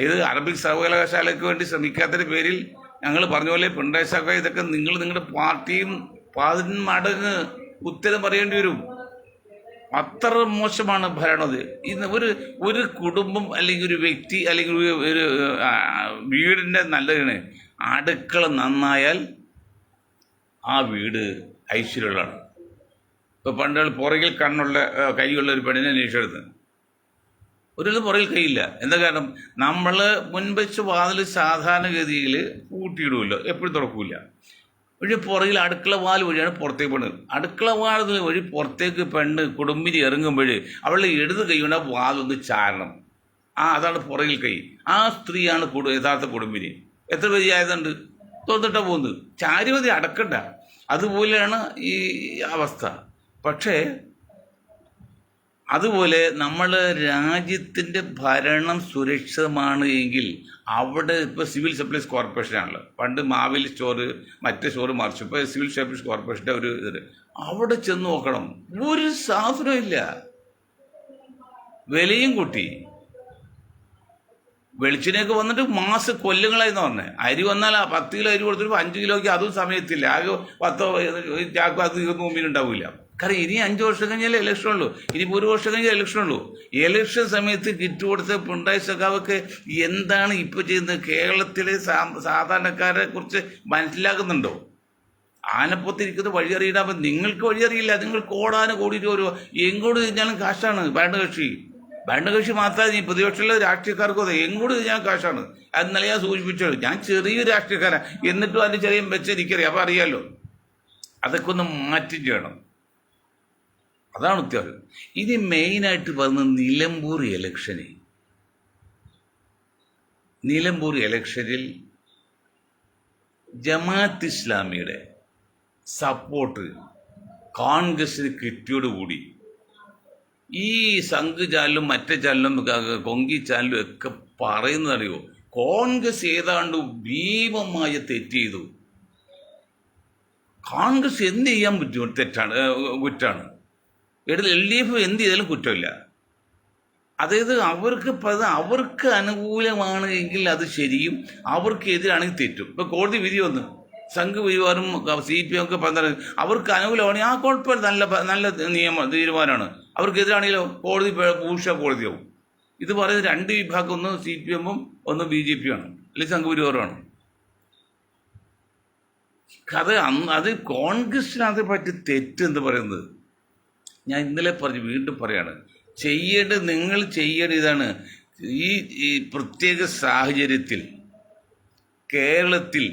ഇത് അറബിക് സർവകലാശാലയ്ക്ക് വേണ്ടി ശ്രമിക്കാത്തതിൻ്റെ പേരിൽ ഞങ്ങൾ പറഞ്ഞ പോലെ പിണറായി സഖാവ് ഇതൊക്കെ നിങ്ങൾ നിങ്ങളുടെ പാർട്ടിയും 10 മടങ്ങ് ഉത്തരം പറയേണ്ടി വരും. അത്ര മോശമാണ് ഭരണത്. ഇന്ന് ഒരു കുടുംബം അല്ലെങ്കിൽ ഒരു വ്യക്തി അല്ലെങ്കിൽ ഒരു വീടിൻ്റെ നല്ലതിന് അടുക്കള നന്നായാൽ ആ വീട് ഐശ്വര്യമുള്ളതാണ്. ഇപ്പോൾ പണ്ടുകൾ പുറകിൽ കൈയുള്ള ഒരു പെണ്ണിനെ അന്വേഷിച്ചെടുത്ത് ഒരു പുറകിൽ കൈയില്ല. എന്താ കാരണം? നമ്മൾ മുൻവെച്ച് വാതിൽ സാധാരണഗതിയിൽ പൂട്ടിയിടുമല്ലോ, എപ്പോഴും തുറക്കില്ല. പക്ഷേ പുറകിൽ അടുക്കള വാൽ വഴിയാണ് പുറത്തേക്ക് പെണ്ണ്. അടുക്കള വാതിൽ വഴി പുറത്തേക്ക് പെണ്ണ് കുടുംബിനി ഇറങ്ങുമ്പോൾ അവളുടെ ഇടത് കൈ കൊണ്ട് ആ വാലൊന്ന് ചാരണം. അതാണ് പുറകിൽ കൈ. ആ സ്ത്രീയാണ് യഥാർത്ഥ കുടുംബിനി. എത്ര പേരായതുണ്ട് തുറന്നിട്ടാണ് പോകുന്നത്. ചാരിമതി അടക്കണ്ട. അതുപോലെയാണ് ഈ അവസ്ഥ. പക്ഷേ അതുപോലെ നമ്മൾ രാജ്യത്തിൻ്റെ ഭരണം സുരക്ഷിതമാണ് എങ്കിൽ അവിടെ ഇപ്പോൾ സിവിൽ സപ്ലൈസ് കോർപ്പറേഷനാണല്ലോ. പണ്ട് മാവേലി സ്റ്റോറ് മറ്റേ സ്റ്റോറ് മറിച്ചു. ഇപ്പോൾ സിവിൽ സപ്ലൈസ് കോർപ്പറേഷൻ്റെ ഒരു ഇത് അവിടെ ചെന്ന് നോക്കണം. ഒരു സാധനവും ഇല്ല. വിലയും കൂട്ടി. വെളിച്ചെണ്ണയൊക്കെ വന്നിട്ട് കൊല്ലങ്ങളായിരുന്നു പറഞ്ഞത്. അരി വന്നാൽ 10 കിലോ അരി കൊടുത്തിട്ട് 5 കിലോയ്ക്ക് അതും സമയത്തില്ല. ആകെ 10 ചാക്ക് അത് മുമ്പിലുണ്ടാവില്ല. കാരണം ഇനി 5 വർഷം കഴിഞ്ഞാലേ ഇലക്ഷൻ ഉള്ളൂ. ഇനിയിപ്പോൾ 1 വർഷം കഴിഞ്ഞാൽ ഇലക്ഷൻ ഉള്ളൂ. ഇലക്ഷൻ സമയത്ത് കിറ്റ് കൊടുത്ത പിണറായി സഖാവൊക്കെ എന്താണ് ഇപ്പോൾ ചെയ്യുന്നത്? കേരളത്തിലെ സാധാരണക്കാരെ കുറിച്ച് മനസ്സിലാക്കുന്നുണ്ടോ? ആനപ്പുറത്തിരിക്കുന്നത് വഴിയറിയിടാൻ. അപ്പം നിങ്ങൾക്ക് വഴിയറിയില്ല. നിങ്ങൾ കോടി രൂപ എങ്ങോട്ട് തിരിഞ്ഞാലും കാശാണ് ഭരണകക്ഷി മാത്രമേ ഈ പ്രതിപക്ഷമുള്ള രാഷ്ട്രീയക്കാർക്കും അതെ എങ്ങോട്ട് തിരിഞ്ഞാലും കാശാണ്. അത് ഇന്നലെ ഞാൻ സൂചിപ്പിച്ചോളൂ. ഞാൻ ചെറിയൊരു രാഷ്ട്രീയക്കാരാണ്, എന്നിട്ടും അതിൻ്റെ ചെറിയ വെച്ച് എനിക്കറിയാം. അപ്പോൾ അറിയാമല്ലോ. അതൊക്കെ ഒന്ന് മാറ്റി ചെയ്യണം. അതാണ് ഉത്തരവ്. ഇനി മെയിനായിട്ട് പറഞ്ഞ നിലമ്പൂർ ഇലക്ഷനിൽ ജമാഅത്ത് ഇസ്ലാമിയുടെ സപ്പോർട്ട് കോൺഗ്രസിന് കിട്ടിയോടുകൂടി ഈ സംഘ് ചാനലും മറ്റേ ചാനലും കൊങ്കി ചാനലും ഒക്കെ പറയുന്നതറിയോ, കോൺഗ്രസ് ഏതാണ്ട് ഭീമമായ തെറ്റ് ചെയ്തു. കോൺഗ്രസ് എന്ത് ചെയ്യാൻ പറ്റും? കുറ്റാണ്. LDF എന്ത് ചെയ്താലും കുറ്റമില്ല. അതായത് അവർക്ക് അനുകൂലമാണ് എങ്കിൽ അത് ശരിയും, അവർക്ക് എതിരാണെങ്കിൽ തെറ്റും. ഇപ്പോൾ കോടതി വിധി വന്നു, സംഘ് പരിവാറും CPM ഒക്കെ പറഞ്ഞത് അവർക്ക് അനുകൂലമാണെങ്കിൽ ആ കുഴപ്പമില്ല, നല്ല തീരുമാനമാണ്. അവർക്കെതിരാണെങ്കിലോ കോടതി കോടതിയാവും. ഇത് പറയുന്നത് 2 വിഭാഗം, ഒന്ന് CPM ഉം ഒന്ന് BJP ആണ്, അല്ലെങ്കിൽ സംഘ് പരിവാറുമാണ്. അത് കോൺഗ്രസിനകത്ത് പറ്റിയ തെറ്റ് എന്ന് പറയുന്നത് ഞാൻ ഇന്നലെ വീണ്ടും പറയാണ്. നിങ്ങൾ ചെയ്യേണ്ട ഇതാണ്. ഈ പ്രത്യേക സാഹചര്യത്തിൽ കേരളത്തിൽ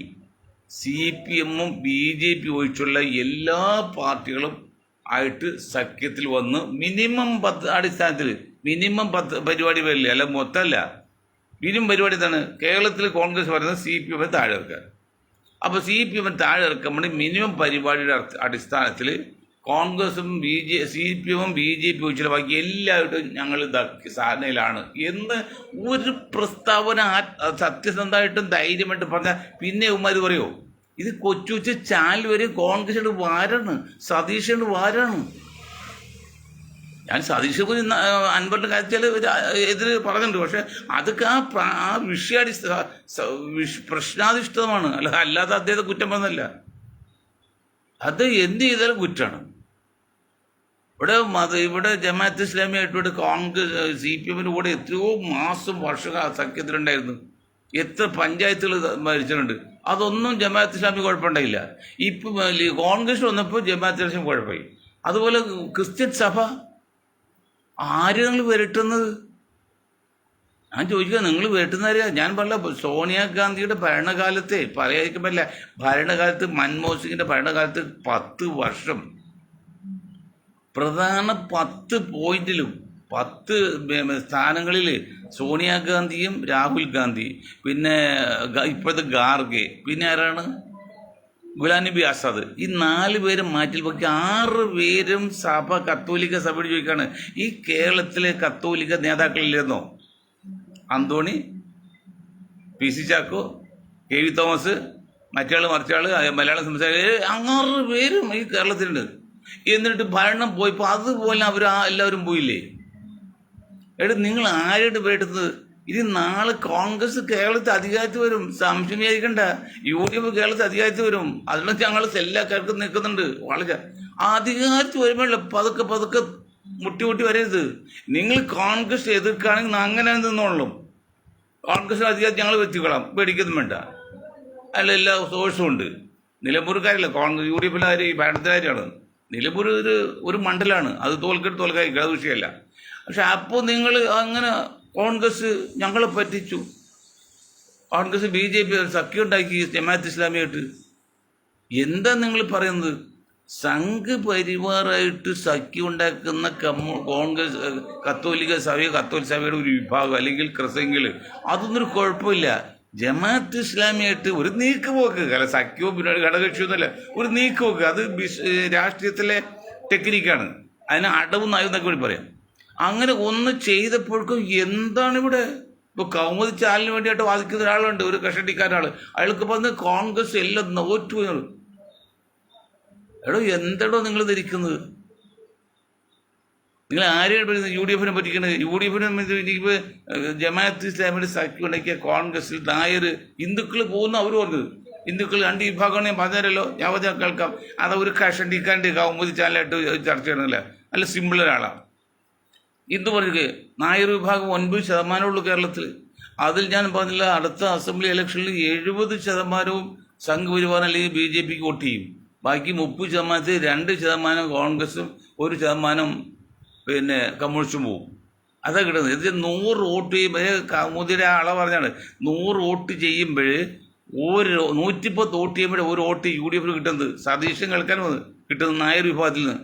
CPM ഉം BJP ഒഴിച്ചുള്ള എല്ലാ പാർട്ടികളും ആയിട്ട് സഖ്യത്തിൽ വന്ന് മിനിമം 10 അടിസ്ഥാനത്തിൽ 10 പരിപാടി വരില്ല, അല്ല മൊത്തമല്ല. ഇനിയും പരിപാടി എന്താണ്? കേരളത്തിൽ കോൺഗ്രസ് പറയുന്നത് CPM താഴെ ഇറക്കുക. അപ്പോൾ CPM താഴെ ഇറക്കുമ്പോൾ മിനിമം പരിപാടിയുടെ അടിസ്ഥാനത്തിൽ കോൺഗ്രസും CPM BJP വെച്ചിട്ട് ബാക്കി എല്ലാവരും ഞങ്ങൾ സാധനയിലാണ് എന്ന് ഒരു പ്രസ്താവന സത്യസന്ധമായിട്ടും ധൈര്യമായിട്ട് പറഞ്ഞാൽ പിന്നെ ഉമ്മാർ പറയുമോ? ഇത് കൊച്ചു ചാനൽ വരെ കോൺഗ്രസിന്റെ വാരാണ്, സതീഷിന്റെ വാരാണ്. ഞാൻ സതീഷ് അൻവറിന്റെ കാര്യത്തിൽ എതിര് പറഞ്ഞിട്ടുണ്ട്. പക്ഷെ അതൊക്കെ ആ പ്രശ്നാധിഷ്ഠിതമാണ്, അല്ലാതെ അദ്ദേഹത്തെ കുറ്റം പറഞ്ഞല്ല. അത് എന്ത് ചെയ്താലും കുറ്റമാണ്. ഇവിടെ ജമാഅത്ത് ഇസ്ലാമിയായിട്ട് കോൺഗ്രസ് CPM കൂടെ എത്രയോ വർഷങ്ങൾ സഖ്യത്തിലുണ്ടായിരുന്നു. എത്ര പഞ്ചായത്തുകൾ ഭരിച്ചിട്ടുണ്ട്. അതൊന്നും ജമാഅത്ത് ഇസ്ലാമി കുഴപ്പമുണ്ടായില്ല. ഇപ്പം കോൺഗ്രസ് വന്നപ്പോൾ ജമാഅത്ത് ഇസ്ലാമി കുഴപ്പമായി. അതുപോലെ ക്രിസ്ത്യൻ സഭ ആര് നിങ്ങൾ വിരട്ടുന്നത്? ഞാൻ ചോദിക്കുക, നിങ്ങൾ വിരട്ടുന്നവരെയാ? ഞാൻ പറഞ്ഞ സോണിയാഗാന്ധിയുടെ ഭരണകാലത്തെ പറയാതിരിക്കാൻ പറ്റില്ല. ഭരണകാലത്ത് മൻമോഹൻ സിംഗിന്റെ ഭരണകാലത്ത് 10 വർഷം പ്രധാന 10 പോയിന്റിലും 10 സ്ഥാനങ്ങളിൽ സോണിയാഗാന്ധിയും രാഹുൽ ഗാന്ധി, പിന്നെ ഇപ്പോഴത്തെ ഖാർഗെ, പിന്നെ ആരാണ്, ഗുലാം നബി ആസാദ്, ഈ 4 പേരും മാറ്റി ബാക്കി 6 പേരും കത്തോലിക്ക സഭയോട് ചോദിക്കാണ്. ഈ കേരളത്തിലെ കത്തോലിക്ക നേതാക്കളില്ലെന്നോ? അന്തോണി, PC ചാക്കോ, KV തോമസ്, മറ്റയാള് മറിച്ചാള്, മലയാളം സംസാരിക്കുക, 6 പേരും ഈ കേരളത്തിലുണ്ട്. എന്നിട്ട് ഭരണം പോയപ്പോൾ അതുപോലെ എല്ലാവരും പോയില്ലേ? നിങ്ങൾ ആരായിട്ട് പേട്ടുന്നത്? ഇനി നാളെ കോൺഗ്രസ് കേരളത്തിൽ അധികാരത്തിൽ വരും, സംശയം വിചാരിക്കണ്ട. UDF കേരളത്തിൽ അധികാരത്തിൽ വരും. അതിനൊക്കെ ഞങ്ങൾ എല്ലാ കാലത്തും നിൽക്കുന്നുണ്ട്. വളരെ അധികാരത്തിൽ വരുമ്പോഴല്ല പതുക്കെ മുട്ടി വരരുത്. നിങ്ങൾ കോൺഗ്രസ് എതിർക്കുകയാണെങ്കിൽ അങ്ങനെ നിന്നോളും. കോൺഗ്രസ് അധികാരത്തിൽ ഞങ്ങൾ വെത്തിക്കൊള്ളാം, പേടിക്കൊന്നും വേണ്ട. അതിൽ എല്ലാ സോഴ്സും ഉണ്ട്. നിലമ്പൂർക്കാരില്ല, കോൺഗ്രസ് UDF ഈ ഭരണത്തിലാരാണ്. നിലമ്പൂർ ഒരു മണ്ഡലമാണ്, അത് തോൽക്കാതിരിക്കുക, അത് വിഷയമല്ല. പക്ഷെ അപ്പോൾ നിങ്ങൾ അങ്ങനെ കോൺഗ്രസ് ഞങ്ങളെ പറ്റിച്ചു, കോൺഗ്രസ് BJP സഖ്യം ഉണ്ടാക്കി ജമാഅത്ത് ഇസ്ലാമിയായിട്ട്. എന്താ നിങ്ങൾ പറയുന്നത്? സംഘ് പരിവാറായിട്ട് സഖ്യം ഉണ്ടാക്കുന്ന കോൺഗ്രസ് കത്തോലിക്ക സഭയുടെ ഒരു വിഭാഗം അല്ലെങ്കിൽ ക്രിസ്ത്യങ്ങൾ, അതൊന്നും ഒരു കുഴപ്പമില്ല. ജമാഅത്ത് ഇസ്ലാമിയായിട്ട് ഒരു നീക്കുപോക്ക്, അല്ല സഖ്യവും പിന്നെ ഘടകകക്ഷിയൊന്നുമല്ല, ഒരു നീക്കുപോക്ക്. അത് രാഷ്ട്രീയത്തിലെ ടെക്നിക്കാണ്. അതിന് അടവ് നയം എന്നൊക്കെ വേണ്ടി പറയാം. അങ്ങനെ ഒന്ന് ചെയ്തപ്പോഴേക്കും എന്താണ് ഇവിടെ? ഇപ്പോൾ കൗമുദി ചാനലിന് വേണ്ടിയിട്ട് വാദിക്കുന്ന ഒരാളുണ്ട്, ഒരു കഷണ്ടിക്കാരനാൾ. അയാൾക്ക് പറഞ്ഞ് കോൺഗ്രസ് എല്ലാം നോറ്റു. എന്താടോ നിങ്ങൾ ധരിക്കുന്നത്? നിങ്ങൾ ആരെയാണ് പറയുന്നത്? UDF പറ്റിക്കുന്നത്? UDF ജമാഅത്ത് ഇസ്ലാമിയുടെ സഖ്യം ഉണ്ടാക്കിയ കോൺഗ്രസിൽ നായർ ഹിന്ദുക്കൾ പോകുന്ന അവർ പറഞ്ഞത്. ഹിന്ദുക്കൾ 2 വിഭാഗമാണ് ഞാൻ പറഞ്ഞല്ലോ, ഞാൻ കേൾക്കാം. അത് ഒരു കഷണ്ടിക്കാരൻ്റെ കൗമുദി ചാനലായിട്ട് ചർച്ച ചെയ്യണമെന്നില്ല, നല്ല സിമ്പിൾ ഒരാളാണ്. ഇന്ന് പറയുക നായർ വിഭാഗം 9% കേരളത്തിൽ. അതിൽ ഞാൻ പറഞ്ഞില്ല, അടുത്ത അസംബ്ലി ഇലക്ഷനിൽ 70% സംഘ് പരിവാർ അല്ലെങ്കിൽ BJPക്ക് വോട്ട് ചെയ്യും. ബാക്കി 30% 2% കോൺഗ്രസും 1% പിന്നെ കമ്മ്യൂണിസ്റ്റും പോവും. അതാ കിട്ടുന്നത്. ഇത് 100 വോട്ട് ചെയ്യുമ്പോൾ കൗമുദിയുടെ ആളെ പറഞ്ഞാണ്, 100 വോട്ട് ചെയ്യുമ്പോൾ 110 വോട്ട് ചെയ്യുമ്പോഴേ ഒരു വോട്ട് UDF കിട്ടുന്നത്. സതീശൻ കേൾക്കാൻ കിട്ടുന്നത് നായർ വിഭാഗത്തിൽ നിന്ന്.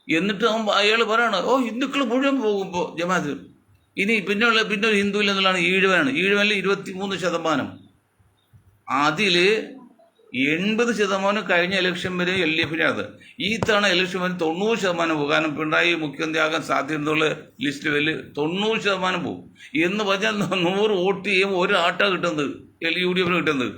എന്നിട്ട് അയാൾ പറയാണ്, ഹിന്ദുക്കൾ മുഴുവൻ പോകുമ്പോൾ ജമാഅത്ത്. ഇനി പിന്നെ ഒരു ഹിന്ദു ഇല്ലെന്നുള്ളതാണ് ഈഴവനാണ്. ഈഴവനിൽ 23%. അതിൽ 80% കഴിഞ്ഞ ഇലക്ഷൻ വരെ LDF-നാണ്. ഈ തവണ ഇലക്ഷൻ വരെ 90% പോകും. കാരണം പിണറായി മുഖ്യമന്ത്രിയാകാൻ സാധ്യതയുള്ള ലിസ്റ്റ് വരെ 90% പോകും. എന്ന് പറഞ്ഞാൽ 100 വോട്ട് ചെയ്യുമ്പോൾ ഒരു ആട്ടാണ് കിട്ടുന്നത്, UDF കിട്ടുന്നത്.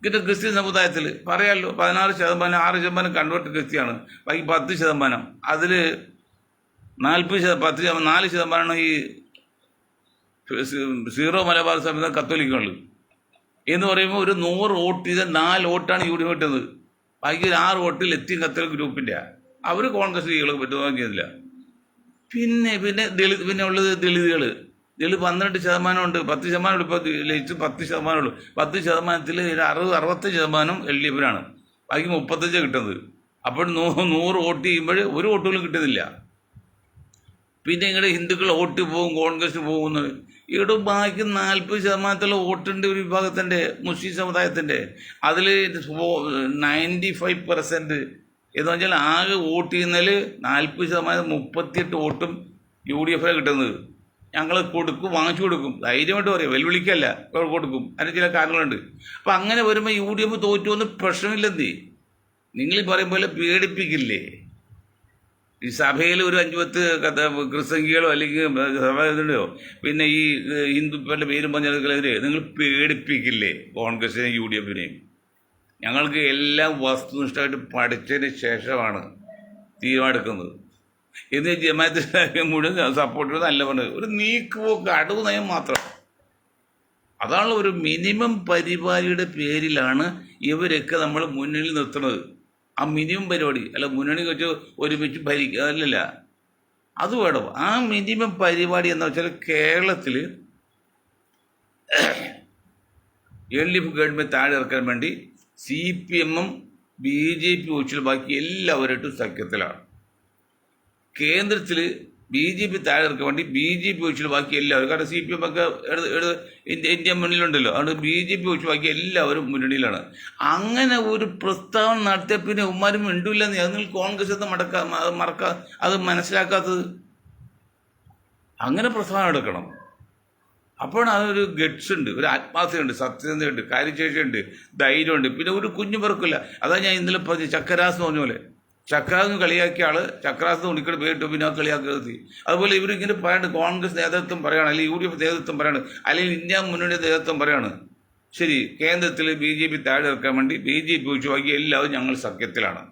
പിന്നെ ക്രിസ്ത്യൻ സമുദായത്തിൽ പറയാമല്ലോ, 16%, 6% കൺവേർട്ട് ക്രിസ്ത്യാണ്. ബാക്കി 10%. അതിൽ 4% ഈ സീറോ മലബാർ സഭ കത്തോലിക്കുകൾ. എന്ന് പറയുമ്പോൾ ഒരു 100 വോട്ട് ചെയ്താൽ 4 വോട്ടാണ് UDF കിട്ടുന്നത്. ബാക്കി 6 വോട്ട് ലത്തീൻ കത്തോലിക് ഗ്രൂപ്പിൻ്റെ. അവർ കോൺഗ്രസ് ലീഗുകൾക്ക് പറ്റുന്നില്ല. പിന്നെ ഉള്ളത് ദളിതുകൾ. 12% ഉണ്ട്, 10% ഇപ്പോൾ ലയിച്ച് 10% ഉള്ളൂ. 10%ൽ 60-65% LDF-നാണ്. ബാക്കി 35 കിട്ടുന്നത്. അപ്പോൾ 100 വോട്ട് ചെയ്യുമ്പോൾ ഒരു വോട്ടുകളും കിട്ടുന്നില്ല. പിന്നെ ഇങ്ങനെ ഹിന്ദുക്കൾ വോട്ട് പോകും, കോൺഗ്രസ് പോകുന്നത്. ഇവിടെ ബാക്കി 40% വോട്ടുണ്ട് ഒരു വിഭാഗത്തിൻ്റെ, മുസ്ലിം സമുദായത്തിൻ്റെ. അതിൽ 95% എന്ന് പറഞ്ഞാൽ ആകെ വോട്ട് ചെയ്യുന്നതിൽ 40%, 38 വോട്ടും UDF കിട്ടുന്നത്. ഞങ്ങൾ കൊടുക്കും, വാങ്ങിച്ചു കൊടുക്കും, ധൈര്യമായിട്ട് പറയാം, വെല്ലുവിളിക്കല്ല, കൊടുക്കും. അതിന് ചില കാരണങ്ങളുണ്ട്. അപ്പം അങ്ങനെ വരുമ്പോൾ UDF തോറ്റുവന്ന് പ്രശ്നമില്ലെന്നേ. നിങ്ങൾ ഈ പറയും പോലെ പേടിപ്പിക്കില്ലേ. ഈ സഭയിൽ ഒരു 5-10 ക്രിസ്തംഗികളോ അല്ലെങ്കിൽ സഭയോ പിന്നെ ഈ ഹിന്ദുക്കളുടെ പേരും പറഞ്ഞെടുക്കലെതിരെ നിങ്ങൾ പേടിപ്പിക്കില്ലേ കോൺഗ്രസിനെയും UDFനെയും? ഞങ്ങൾക്ക് എല്ലാം വസ്തുനിഷ്ഠമായിട്ട് പഠിച്ചതിന് ശേഷമാണ് തീരുമാനമെടുക്കുന്നത്. എന്ന് ജമാഅത്ത് മുഴുവൻ സപ്പോർട്ട് ചെയ്ത് നല്ല പറഞ്ഞത് ഒരു നീക്കുപോക്ക്, അടവ് നയം മാത്രം. അതാണ് ഒരു മിനിമം പരിപാടിയുടെ പേരിലാണ് ഇവരൊക്കെ നമ്മൾ മുന്നിൽ നിർത്തുന്നത്. ആ മിനിമം പരിപാടി അല്ല, മുന്നണി വെച്ച് ഒരുമിച്ച് ഭരിക്കുക അല്ലല്ല, അത് വേണം. ആ മിനിമം പരിപാടി എന്ന് വെച്ചാൽ കേരളത്തിൽ LDF ഗവൺമെൻറ് താഴെ ഇറക്കാൻ വേണ്ടി CPM-ഉം BJP ഒഴിച്ചുള്ള ബാക്കി എല്ലാവരായിട്ടും സഖ്യത്തിലാണ്. കേന്ദ്രത്തിൽ BJP താഴെ ഇറക്കാൻ വേണ്ടി BJP ഒഴിച്ചുള്ള ബാക്കി എല്ലാവരും, കാരണം CPM ഒക്കെ ഇന്ത്യ മുന്നിലുണ്ടല്ലോ, അതുകൊണ്ട് BJP ഒഴിച്ച് ബാക്കി എല്ലാവരും മുന്നണിയിലാണ്. അങ്ങനെ ഒരു പ്രസ്താവന നടത്തിയ പിന്നെ ഉമ്മാരും മിണ്ടില്ലെന്ന് നിങ്ങൾ കോൺഗ്രസ് എന്ന് അത് മനസ്സിലാക്കാത്തത്. അങ്ങനെ പ്രസ്താവന എടുക്കണം. അപ്പോഴാണ് അതൊരു ഗട്ട്സ് ഉണ്ട്, ഒരു ആത്മാർത്ഥതയുണ്ട്, സത്യസന്ധതയുണ്ട്, കാര്യശേഷിയുണ്ട്, ധൈര്യമുണ്ട്. പിന്നെ ഒരു കുഞ്ഞു പറക്കില്ല. അതാ ഞാൻ ഇന്നലെ പറഞ്ഞു, ചക്കരാസ് എന്ന് പറഞ്ഞ പോലെ. ചക്രാസ് കളിയാക്കിയ ആൾ ചക്രാസ് ഉണിക്കട് പേരിട്ടു, പിന്നെ ആ കളിയാക്കി. അതുപോലെ ഇവരിങ്ങനെ പറയാണ്, കോൺഗ്രസ് നേതൃത്വം പറയാണ്, അല്ലെങ്കിൽ UDF നേതൃത്വം പറയാണ്, അല്ലെങ്കിൽ ഇന്ത്യ മുന്നണി നേതൃത്വം പറയാണ്. ശരി, കേന്ദ്രത്തിൽ BJP താഴെ ഇറക്കാൻ വേണ്ടി BJP ഒഴിച്ച് ബാക്കി എല്ലാവരും ഞങ്ങൾ സഖ്യത്തിലാണ്.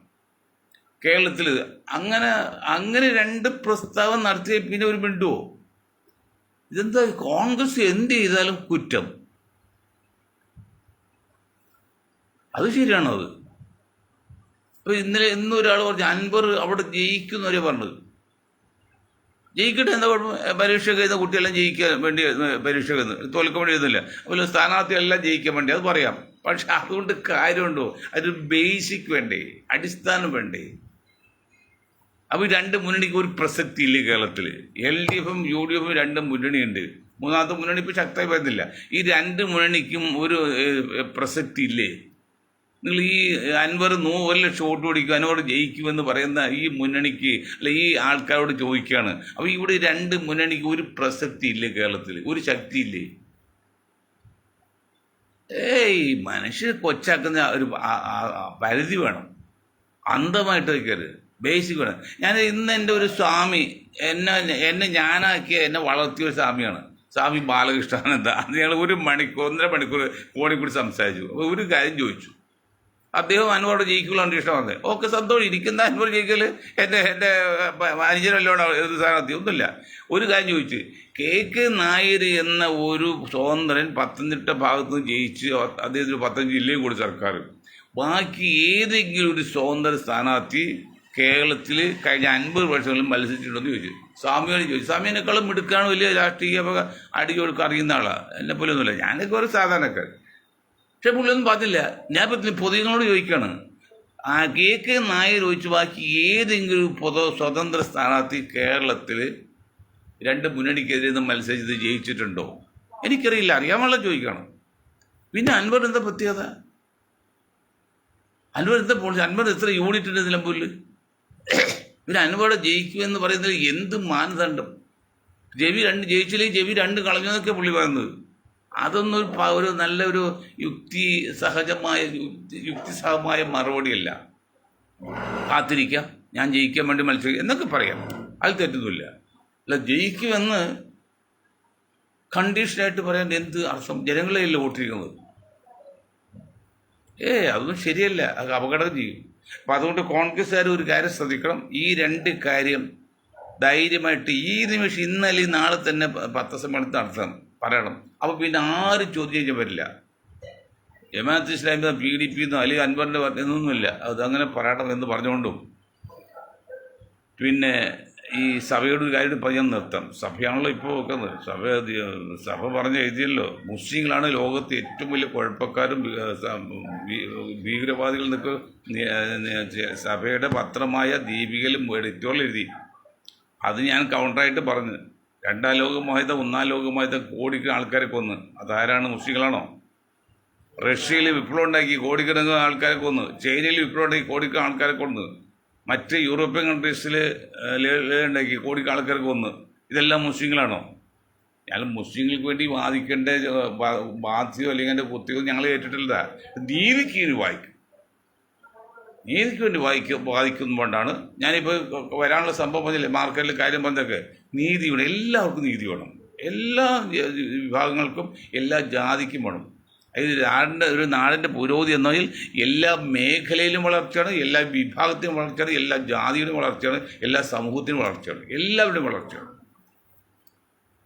കേരളത്തിൽ അങ്ങനെ 2 പ്രസ്താവന നടത്തിയ പിന്നെ ഒരു മിണ്ടുവോ? ഇതെന്താ? കോൺഗ്രസ് എന്ത് ചെയ്താലും കുറ്റം. അത് ശരിയാണോ? അത് ഇപ്പോൾ ഇന്ന് ഒരാൾ പറഞ്ഞു അൻവർ അവിടെ ജയിക്കുന്നവരെ പറഞ്ഞത്. ജയിക്കട്ടെ, എന്താ കുഴപ്പം? പരീക്ഷ കഴിയുന്ന കുട്ടിയെല്ലാം ജയിക്കാൻ വേണ്ടി പരീക്ഷ കഴിയുന്നു, തോൽക്കാൻ വേണ്ടി എഴുതുന്നില്ല. അതുപോലെ സ്ഥാനാർത്ഥികളെല്ലാം ജയിക്കാൻ വേണ്ടി, അത് പറയാം. പക്ഷെ അതുകൊണ്ട് കാര്യമുണ്ടോ? അതൊരു ബേസിക് വേണ്ടേ, അടിസ്ഥാനം വേണ്ടേ? അപ്പോൾ 2 മുന്നണിക്ക് ഒരു പ്രസക്തി ഇല്ല കേരളത്തിൽ. LDF-ഉം UDF-ഉം 2 മുന്നണിയുണ്ട്. മൂന്നാമത്തെ മുന്നണി ഇപ്പോൾ ശക്തമായി വരുന്നില്ല. ഈ 2 മുന്നണിക്കും ഒരു പ്രസക്തി ഇല്ലേ? നിങ്ങൾ ഈ അൻവർ 1 ലക്ഷം വോട്ട് പിടിക്കും, അൻവർ ജയിക്കുമെന്ന് പറയുന്ന ഈ മുന്നണിക്ക് അല്ല ഈ ആൾക്കാരോട് ചോദിക്കുകയാണ്. അപ്പോൾ ഇവിടെ 2 മുന്നണിക്ക് ഒരു പ്രസക്തി ഇല്ലേ കേരളത്തിൽ? ഒരു ശക്തി ഇല്ലേ? മനുഷ്യർ കൊച്ചാക്കുന്ന ഒരു പരിധി വേണം, അന്ധമായിട്ട് വയ്ക്കരുത്. ബേസിക് വേണം. ഞാൻ ഇന്ന് എൻ്റെ ഒരു സ്വാമി എന്നെ ഞാനാക്കിയ എന്നെ വളർത്തിയ ഒരു സ്വാമിയാണ്, സ്വാമി ബാലകൃഷ്ണാനന്ദ. അത് ഞങ്ങൾ 1 മണിക്കൂർ 1.5 മണിക്കൂർ ഫോണിൽ കൂടി സംസാരിച്ചു. അപ്പോൾ ഒരു കാര്യം ചോദിച്ചു. അദ്ദേഹം അൻവറോട് ജയിക്കുള്ളതാണ് ഇഷ്ടം പറഞ്ഞത്. ഓക്കെ, സന്തോഷം. ഇരിക്കുന്ന അൻവർ ജയിക്കൽ എൻ്റെ അനുജനല്ലോണോ ഏത് സ്ഥാനാർത്ഥി ഒന്നുമില്ല. ഒരു കാര്യം ചോദിച്ചു, KK നായർ എന്ന ഒരു സ്വതന്ത്രൻ പത്തനംതിട്ട ഭാഗത്ത് നിന്ന് ജയിച്ച് അദ്ദേഹത്തിന് 15 ജില്ലയും കൂടി സർക്കാർ. ബാക്കി ഏതെങ്കിലും ഒരു സ്വതന്ത്ര സ്ഥാനാർത്ഥി കേരളത്തിൽ കഴിഞ്ഞ 50 വർഷങ്ങളിൽ മത്സരിച്ചിട്ടുണ്ടെന്ന് ചോദിച്ചു. സ്വാമിയോട് ചോദിച്ചു. സ്വാമിയെക്കാളും മിടുക്കാണ്, വലിയ രാഷ്ട്രീയ അടിയൊഴുക്ക് അറിയുന്ന ആളാണ്. എന്നെ പോലെ ഒന്നുമില്ല, ഞാനൊക്കെ ഒരു സാധാരണക്കാർ. പക്ഷെ പുള്ളിയൊന്നും പറഞ്ഞില്ല. ഞാൻ പൊതുജനങ്ങളോട് ചോദിക്കുകയാണ്, KK നായർ ഒഴിച്ച് ബാക്കി ഏതെങ്കിലും സ്വതന്ത്ര സ്ഥാനാർത്ഥി കേരളത്തിൽ 2 മുന്നണിക്കെതിരെ നിന്ന് മത്സരിച്ചത് ജയിച്ചിട്ടുണ്ടോ? എനിക്കറിയില്ല, അറിയാമുള്ള ചോദിക്കണം. പിന്നെ അൻവർ എന്താ പ്രത്യേകത? അൻവർ എന്താ പോളിസി? അൻവർ എത്ര യൂണിറ്റ് ഉണ്ട് നിലമ്പൂരിൽ? പിന്നെ അൻവർ ജയിക്കുമെന്ന് പറയുന്നതിൽ എന്ത് മാനദണ്ഡം? ജെവി 2 ജയിച്ചില്ലെങ്കിൽ ജെവി 2 കളഞ്ഞു എന്നൊക്കെ പുള്ളി പറയുന്നത്. അതൊന്നും ഒരു നല്ലൊരു യുക്തിസഹമായ മറുപടിയല്ല. കാത്തിരിക്കാം, ഞാൻ ജയിക്കാൻ വേണ്ടി മത്സരിക്കും എന്നൊക്കെ പറയാം, അത് തെറ്റൊന്നുമില്ല. അല്ല, ജയിക്കുമെന്ന് കണ്ടീഷനായിട്ട് പറയാൻ എന്ത് അർത്ഥം? ജനങ്ങളെയല്ല വോട്ടിരിക്കുന്നത്. അതൊന്നും ശരിയല്ല, അത് അപകടം ചെയ്യും. അപ്പം അതുകൊണ്ട് കോൺഗ്രസ്സുകാർ ഒരു കാര്യം ശ്രദ്ധിക്കണം. ഈ 2 കാര്യം ധൈര്യമായിട്ട് ഈ നിമിഷം ഇന്നലെ നാളെ തന്നെ പത്രസമ്മേളനത്തിൽ പറയണം. അപ്പോൾ പിന്നെ ആരും ചോദ്യം ചെയ്യാൻ പറ്റില്ല. ജമാഅത്ത് ഇസ്ലാമി PDP എന്നോ അല്ലെങ്കിൽ അൻവറിൻ്റെ എന്നൊന്നുമില്ല, അത് അങ്ങനെ പറയണം എന്ന് പറഞ്ഞുകൊണ്ടും. പിന്നെ ഈ സഭയുടെ ഒരു കാര്യം പറയാൻ നിർത്താം. സഭയാണല്ലോ ഇപ്പോൾ വെക്കുന്നത്. സഭ പറഞ്ഞ് എഴുതിയല്ലോ, മുസ്ലിങ്ങളാണ് ലോകത്ത് ഏറ്റവും വലിയ കുഴപ്പക്കാരും ഭീകരവാദികൾ എന്നൊക്കെ സഭയുടെ പത്രമായ ദീപികയിലും എഡിറ്റോറിയൽ എഴുതി. അത് ഞാൻ കൗണ്ടറായിട്ട് പറഞ്ഞു. 2ാം ലോകമഹായുദ്ധം 1ാം ലോകമഹായുദ്ധം കോടിക്കണക്കിന് ആൾക്കാരെ കൊന്ന്. അതാരാണ്? മുസ്ലിങ്ങളാണോ? റഷ്യയിൽ വിപ്ലവം ഉണ്ടാക്കി കോടിക്കണക്കിന് ആൾക്കാരെ കൊന്ന്. ചൈനയിൽ വിപ്ലവം ഉണ്ടാക്കി കോടിക്കണക്കിന് ആൾക്കാരെ കൊന്ന്. മറ്റ് യൂറോപ്യൻ കൺട്രീസിൽ ഉണ്ടാക്കി കോടിക്കണക്കിന് ആൾക്കാരെ കൊന്ന്. ഇതെല്ലാം മുസ്ലിങ്ങളാണോ? ഞാൻ മുസ്ലിങ്ങൾക്ക് വേണ്ടി വാദിക്കേണ്ട ബാധ്യതയോ അല്ലെങ്കിൽ എൻ്റെ കുത്തിയോ ഞങ്ങൾ കേട്ടിട്ടില്ല. നീതിക്ക് വേണ്ടി വായിക്കും, നീതിക്ക് വേണ്ടി വാദിക്കുന്നതുകൊണ്ടാണ് ഞാനിപ്പോൾ വരാനുള്ള സംഭവം പറഞ്ഞില്ലേ, മാർക്കറ്റിൽ കാര്യം പറഞ്ഞതൊക്കെ. നീതി വേണം, എല്ലാവർക്കും നീതി വേണം, എല്ലാ വിഭാഗങ്ങൾക്കും എല്ലാ ജാതിക്കും വേണം. അത് ഒരു നാടിൻ്റെ പുരോഗതി എന്നതിൽ എല്ലാ മേഖലയിലും വളർച്ചയാണ്, എല്ലാ വിഭാഗത്തിനും വളർച്ചയാണ്, എല്ലാ ജാതിയുടെയും വളർച്ചയാണ്, എല്ലാ സമൂഹത്തിനും വളർച്ചയാണ്, എല്ലാവരുടെയും വളർച്ചയാണ്.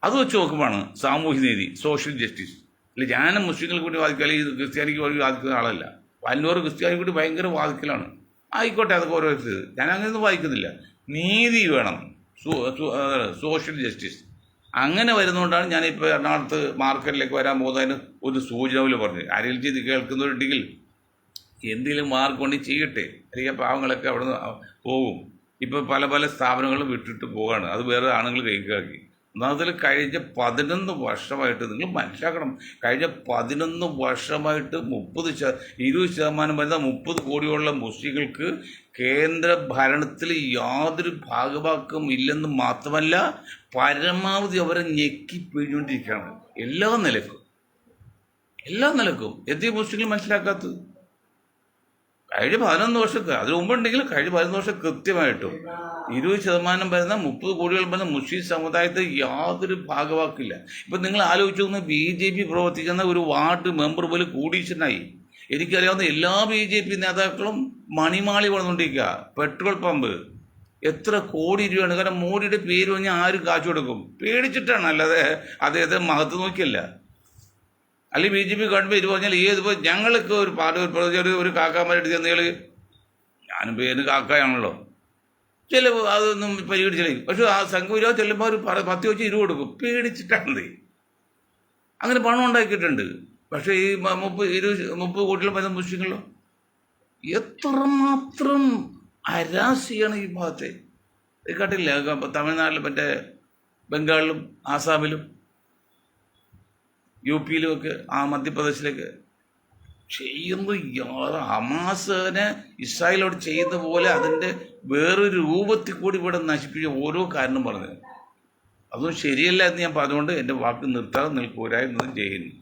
അത് വെച്ച് നോക്കുമ്പോഴാണ് സാമൂഹ്യ നീതി, സോഷ്യൽ ജസ്റ്റിസ്. അല്ല ഞാൻ മുസ്ലിങ്ങൾക്ക് വേണ്ടി വാദിക്കുക അല്ലെങ്കിൽ ക്രിസ്ത്യാനിക്ക് വേണ്ടി വാദിക്കുന്ന ആളല്ല. വല്ലവർ ക്രിസ്ത്യാനിക്ക് വേണ്ടി ഭയങ്കര വാദിക്കലാണ്. ആയിക്കോട്ടെ, അതൊക്കെ ഓരോരുത്തർ. ഞാൻ അങ്ങനെയൊന്നും വായിക്കുന്നില്ല. നീതി വേണം, സോഷ്യൽ ജസ്റ്റിസ്. അങ്ങനെ വരുന്നതുകൊണ്ടാണ് ഞാനിപ്പോൾ എറണാകുളത്ത് മാർക്കറ്റിലേക്ക് വരാൻ പോകുന്നതിന് ഒരു സൂചനയിൽ പറഞ്ഞു. ആരെങ്കിലും ചെയ്ത് കേൾക്കുന്നവരുണ്ടെങ്കിൽ എന്തെങ്കിലും മാർക്ക് കൊണ്ട് ചെയ്യട്ടെ, അല്ലെങ്കിൽ പാവങ്ങളൊക്കെ അവിടെ നിന്ന് പോകും. ഇപ്പോൾ പല പല സ്ഥാപനങ്ങളും വിട്ടിട്ട് പോവുകയാണ്. അത് വേറെ ആണുങ്ങൾ കൈക്കാക്കി. ഒന്നാമതിൽ കഴിഞ്ഞ 11 വർഷമായിട്ട് നിങ്ങൾ മനസ്സിലാക്കണം, കഴിഞ്ഞ 11 വർഷമായിട്ട് 20% വരുന്ന 30 കോടിയുള്ള മുസ്ലിങ്ങൾക്ക് കേന്ദ്ര ഭരണത്തിൽ യാതൊരു ഭാഗവാക്കും ഇല്ലെന്ന് മാത്രമല്ല, പരമാവധി അവരെ ഞെക്കി പിഴിഞ്ഞുകൊണ്ടിരിക്കുകയാണ് എല്ലാ നിലക്കും. എന്തേ മുസ്ലിങ്ങൾ മനസ്സിലാക്കാത്തത്? കഴിഞ്ഞ 11 വർഷത്തെ അതിന് മുമ്പുണ്ടെങ്കിൽ കഴിഞ്ഞ 11 വർഷം കൃത്യമായിട്ടും 20% വരുന്ന 30 കോടികൾ വരുന്ന മുസ്ലിം സമുദായത്തെ യാതൊരു ഭാഗവാക്കില്ല. ഇപ്പം നിങ്ങൾ ആലോചിച്ച് നോക്കുന്ന BJP പ്രവർത്തിക്കുന്ന ഒരു വാർഡ് മെമ്പർ പോലും കോടീശ്വരനായി. എനിക്കറിയാവുന്ന എല്ലാ BJP നേതാക്കളും മണിമാളി വളർന്നുകൊണ്ടിരിക്കുക. പെട്രോൾ പമ്പ് എത്ര കോടി രൂപയാണ്. കാരണം മോഡിയുടെ പേര് പറഞ്ഞാൽ ആരും കാശ് കൊടുക്കും, പേടിച്ചിട്ടാണ്, അല്ലാതെ അദ്ദേഹത്തെ മഹത്വം നോക്കിയല്ല. അല്ലെങ്കിൽ BJP ഗവൺമെൻറ് ഇത് പറഞ്ഞാൽ ഏതിപ്പോൾ ഞങ്ങൾക്ക് ഒരു പാർട്ടി ഒരു കാക്കാമാരുടെ ചെന്നുകൾ, ഞാനും പേര് കാക്കയാണല്ലോ, ചില അതൊന്നും പരിഗണിച്ചില്ല. പക്ഷെ ആ സംഘവിരോധം ചെല്ലുമ്പോൾ ഒരു 10 വെച്ച് 20 കൊടുക്കും, പേടിച്ചിട്ടാണത്. അങ്ങനെ പണം ഉണ്ടാക്കിയിട്ടുണ്ട്. പക്ഷേ ഈ 30 കോടിയിലും വരുന്ന മുസ്ലിങ്ങളോ എത്രമാത്രം അരാശിയാണ് ഈ ഭാഗത്തെ. കേട്ടില്ല, തമിഴ്നാട്ടിലും മറ്റേ ബംഗാളിലും ആസാമിലും UP-യിലുമൊക്കെ മധ്യപ്രദേശിലേക്ക് ചെയ്യുന്നത് ഹമാസിനെ ഇസ്രായേലോട് ചെയ്യുന്ന പോലെ അതിൻ്റെ വേറൊരു രൂപത്തിൽ കൂടി ഇവിടെ നശിപ്പിച്ച ഓരോ കാരണം പറഞ്ഞത്. അതൊന്നും ശരിയല്ല എന്ന് ഞാൻ പറഞ്ഞുകൊണ്ട് എൻ്റെ വാക്ക് നിർത്താതെ നിൽക്കൂരായിരുന്നു ചെയ്യുന്നു.